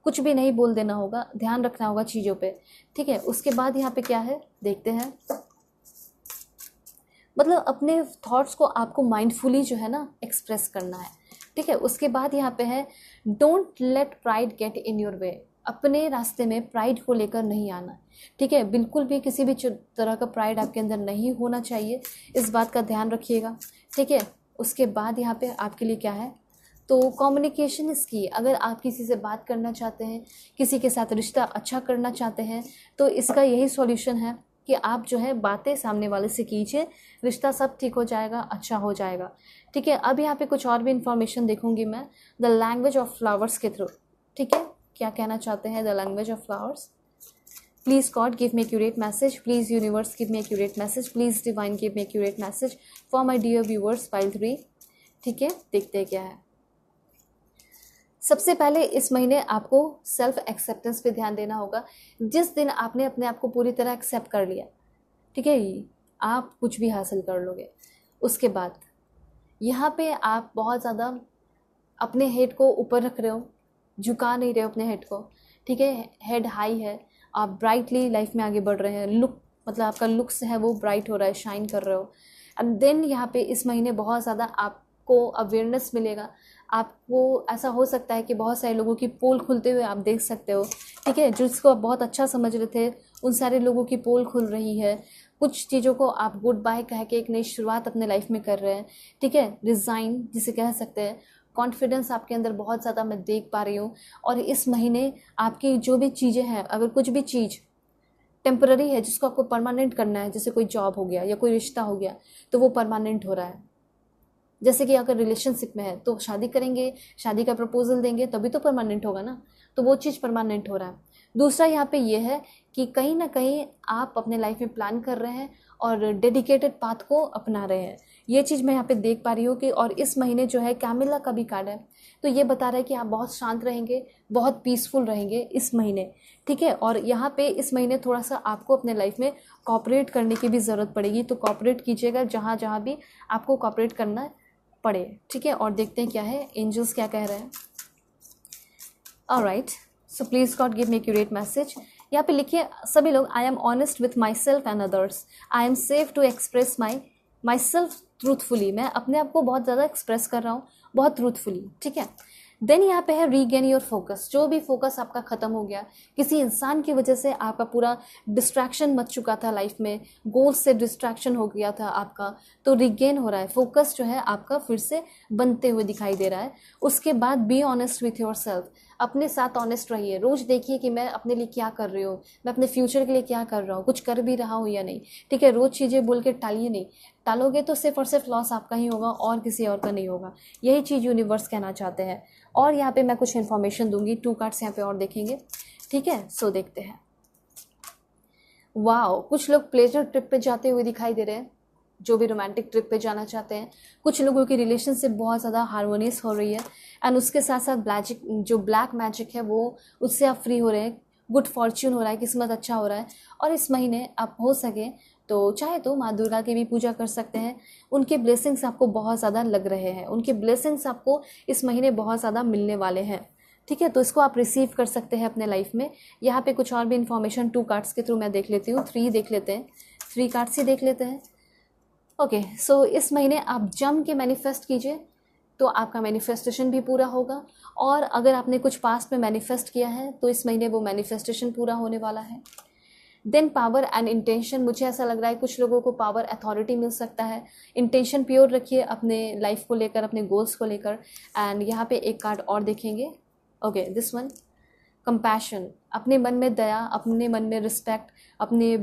कुछ भी नहीं बोल देना होगा, ध्यान रखना होगा चीज़ों पे, ठीक है। उसके बाद यहाँ पे क्या है देखते हैं, मतलब अपने थॉट्स को आपको माइंडफुली जो है ना एक्सप्रेस करना है, ठीक है। उसके बाद यहाँ पे है don't let pride get in your way, अपने रास्ते में प्राइड को लेकर नहीं आना, ठीक है। बिल्कुल भी किसी भी तरह का प्राइड आपके अंदर नहीं होना चाहिए, इस बात का ध्यान रखिएगा, ठीक है। उसके बाद यहाँ पे आपके लिए क्या है, तो कम्युनिकेशन इज़ की। अगर आप किसी से बात करना चाहते हैं, किसी के साथ रिश्ता अच्छा करना चाहते हैं, तो इसका यही सॉल्यूशन है कि आप जो है बातें सामने वाले से कीजिए, रिश्ता सब ठीक हो जाएगा, अच्छा हो जाएगा, ठीक है। अब यहाँ पे कुछ और भी इंफॉर्मेशन देखूंगी मैं द लैंग्वेज ऑफ फ्लावर्स के थ्रू, ठीक है। क्या कहना चाहते हैं the language of flowers. Please God give me accurate message, please universe give me accurate message, please divine give me accurate message for my dear viewers pile 3, ठीक है। देखते हैं क्या है। सबसे पहले इस महीने आपको सेल्फ एक्सेप्टेंस पे ध्यान देना होगा। जिस दिन आपने अपने आप को पूरी तरह एक्सेप्ट कर लिया, ठीक है, आप कुछ भी हासिल कर लोगे। उसके बाद यहाँ पे आप बहुत ज़्यादा अपने हेड को ऊपर रख रहे हो, झुका नहीं रहे हो अपने हेड को, ठीक है। हेड हाई है, आप ब्राइटली लाइफ में आगे बढ़ रहे हैं, लुक मतलब आपका लुक्स है वो ब्राइट हो रहा है, शाइन कर रहे हो। एंड देन यहाँ पे इस महीने बहुत ज़्यादा आपको अवेयरनेस मिलेगा, आपको ऐसा हो सकता है कि बहुत सारे लोगों की पोल खुलते हुए आप देख सकते हो, ठीक है। जिसको आप बहुत अच्छा समझ रहे थे उन सारे लोगों की पोल खुल रही है। कुछ चीज़ों को आप गुड बाय कह के एक नई शुरुआत अपने लाइफ में कर रहे हैं, ठीक है। रिज़ाइन जिसे कह सकते हैं। कॉन्फिडेंस आपके अंदर बहुत ज़्यादा मैं देख पा रही हूँ। और इस महीने आपकी जो भी चीज़ें हैं, अगर कुछ भी चीज़ टेम्पररी है जिसको आपको परमानेंट करना है, जैसे कोई जॉब हो गया या कोई रिश्ता हो गया, तो वो परमानेंट हो रहा है। जैसे कि अगर रिलेशनशिप में है तो शादी करेंगे, शादी का प्रपोजल देंगे तभी तो परमानेंट होगा ना, तो वो चीज़ परमानेंट हो रहा है। दूसरा यहाँ पे ये है कि कहीं ना कहीं आप अपने लाइफ में प्लान कर रहे हैं और डेडिकेटेड पाथ को अपना रहे हैं, ये चीज़ मैं यहाँ पे देख पा रही हूँ कि। और इस महीने जो है कैमिला का भी कार्ड है, तो ये बता रहा है कि आप बहुत शांत रहेंगे, बहुत पीसफुल रहेंगे इस महीने, ठीक है। और यहाँ पे इस महीने थोड़ा सा आपको अपने लाइफ में कॉपरेट करने की भी ज़रूरत पड़ेगी, तो कॉपरेट कीजिएगा जहाँ जहाँ भी आपको कॉपरेट करना पड़े, ठीक है। और देखते हैं क्या है, एंजल्स क्या कह रहे हैं। Alright, so please God give me accurate message. यहाँ पे लिखिए सभी लोग, I am honest with my self and others, I am safe to express my self truthfully. मैं अपने आप को बहुत ज़्यादा एक्सप्रेस कर रहा हूँ, बहुत ट्रूथफुली, ठीक है। देन यहाँ पे है रीगेन योर फोकस। जो भी फोकस आपका ख़त्म हो गया, किसी इंसान की वजह से आपका पूरा डिस्ट्रैक्शन मच चुका था लाइफ में, गोल्स से डिस्ट्रैक्शन हो गया था आपका, तो रीगेन हो रहा है। फोकस जो है आपका फिर से बनते हुए दिखाई दे रहा है। उसके बाद be honest with your self, अपने साथ ऑनेस्ट रहिए। रोज़ देखिए कि मैं अपने लिए क्या कर रही हूँ, मैं अपने फ्यूचर के लिए क्या कर रहा हूँ, कुछ कर भी रहा हूँ या नहीं, ठीक है। रोज़ चीज़ें बोल के टालिए नहीं, टालोगे तो सिर्फ और सिर्फ लॉस आपका ही होगा और किसी और का नहीं होगा। यही चीज़ यूनिवर्स कहना चाहते हैं। और यहाँ पे मैं कुछ इन्फॉर्मेशन दूंगी, 2 कार्ड्स यहाँ पे और देखेंगे, ठीक है। सो देखते हैं। वाओ, कुछ लोग प्लेजर ट्रिप पे जाते हुए दिखाई दे रहे हैं, जो भी रोमांटिक ट्रिप पे जाना चाहते हैं। कुछ लोगों की रिलेशनशिप बहुत ज़्यादा हार्मोनियस हो रही है, एंड उसके साथ साथ ब्लैक मैजिक है वो, उससे आप फ्री हो रहे हैं। गुड फॉर्च्यून हो रहा है, किस्मत अच्छा हो रहा है। और इस महीने आप हो सके तो चाहे तो माँ दुर्गा की भी पूजा कर सकते हैं। उनके ब्लेसिंग्स आपको बहुत ज़्यादा लग रहे हैं, उनके ब्लेसिंग्स आपको इस महीने बहुत ज़्यादा मिलने वाले हैं, ठीक है। तो इसको आप रिसीव कर सकते हैं अपने लाइफ में। यहाँ पे कुछ और भी इन्फॉर्मेशन 2 कार्ड्स के थ्रू मैं देख लेती हूँ, 3 देख लेते हैं, 3 कार्ड्स ही देख लेते हैं। ओके, सो इस महीने आप जम के मैनिफेस्ट कीजिए तो आपका मैनिफेस्टेशन भी पूरा होगा। और अगर आपने कुछ पास्ट में मैनिफेस्ट किया है तो इस महीने वो मैनिफेस्टेशन पूरा होने वाला है। देन पावर एंड इंटेंशन, मुझे ऐसा लग रहा है कुछ लोगों को पावर अथॉरिटी मिल सकता है। इंटेंशन प्योर रखिए अपने लाइफ को लेकर, अपने गोल्स को लेकर। एंड यहाँ पे एक कार्ड और देखेंगे, ओके दिस वन, कंपैशन, अपने मन में दया, अपने मन में रिस्पेक्ट, अपने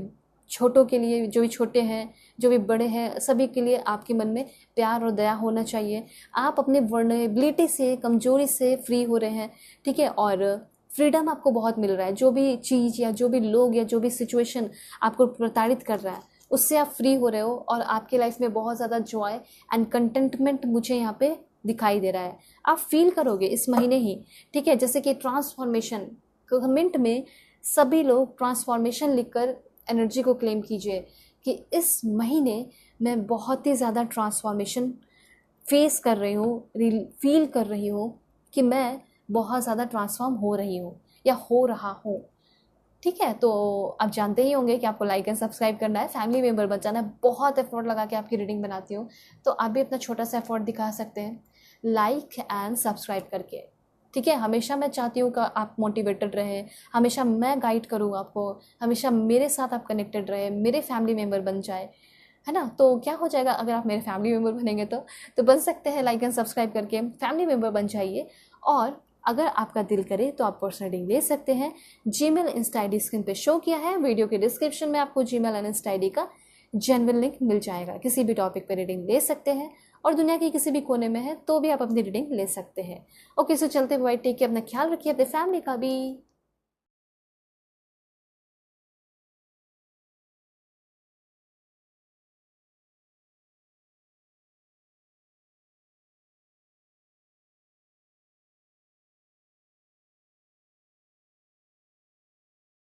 छोटों के लिए, जो भी छोटे हैं जो भी बड़े हैं, सभी के लिए आपके मन में प्यार और दया होना चाहिए। आप अपने वर्नेबिलिटी से, कमजोरी से फ्री हो रहे हैं, ठीक है। और फ्रीडम आपको बहुत मिल रहा है। जो भी चीज़ या जो भी लोग या जो भी सिचुएशन आपको प्रताड़ित कर रहा है उससे आप फ्री हो रहे हो, और आपके लाइफ में बहुत ज़्यादा जॉय एंड कंटेंटमेंट मुझे यहाँ पे दिखाई दे रहा है। आप फील करोगे इस महीने ही, ठीक है। जैसे कि ट्रांसफॉर्मेशन, कमेंट में सभी लोग ट्रांसफॉर्मेशन लिखकर एनर्जी को क्लेम कीजिए कि इस महीने मैं बहुत ही ज़्यादा ट्रांसफॉर्मेशन फेस कर रही हूँ, फील कर रही हूँ कि मैं बहुत ज़्यादा ट्रांसफॉर्म हो रही हूँ या हो रहा हूँ, ठीक है। तो आप जानते ही होंगे कि आपको लाइक एंड सब्सक्राइब करना है, फैमिली मेम्बर बन जाना है। बहुत एफर्ट लगा के आपकी रीडिंग बनाती हूँ, तो आप भी अपना छोटा सा एफर्ट दिखा सकते हैं लाइक एंड सब्सक्राइब करके, ठीक है। हमेशा मैं चाहती हूँ कि आप मोटिवेटेड रहें, हमेशा मैं गाइड करूँ आपको, हमेशा मेरे साथ आप कनेक्टेड रहे, मेरे फैमिली मेम्बर बन जाए, है ना। तो क्या हो जाएगा अगर आप मेरे फैमिली मेम्बर बनेंगे, तो बन सकते हैं लाइक एंड सब्सक्राइब करके फैमिली मेम्बर बन जाइए। और अगर आपका दिल करे तो आप पर्सनल रीडिंग ले सकते हैं। जीमेल इंस्टा आईडी स्क्रीन पे शो किया है, वीडियो के डिस्क्रिप्शन में आपको जीमेल एंड इंस्टा आईडी का जेन्युइन लिंक मिल जाएगा। किसी भी टॉपिक पे रीडिंग ले सकते हैं, और दुनिया के किसी भी कोने में है तो भी आप अपनी रीडिंग ले सकते हैं। ओके, सो चलते हुए टेक के अपना ख्याल रखिए, अपने फैमिली का भी।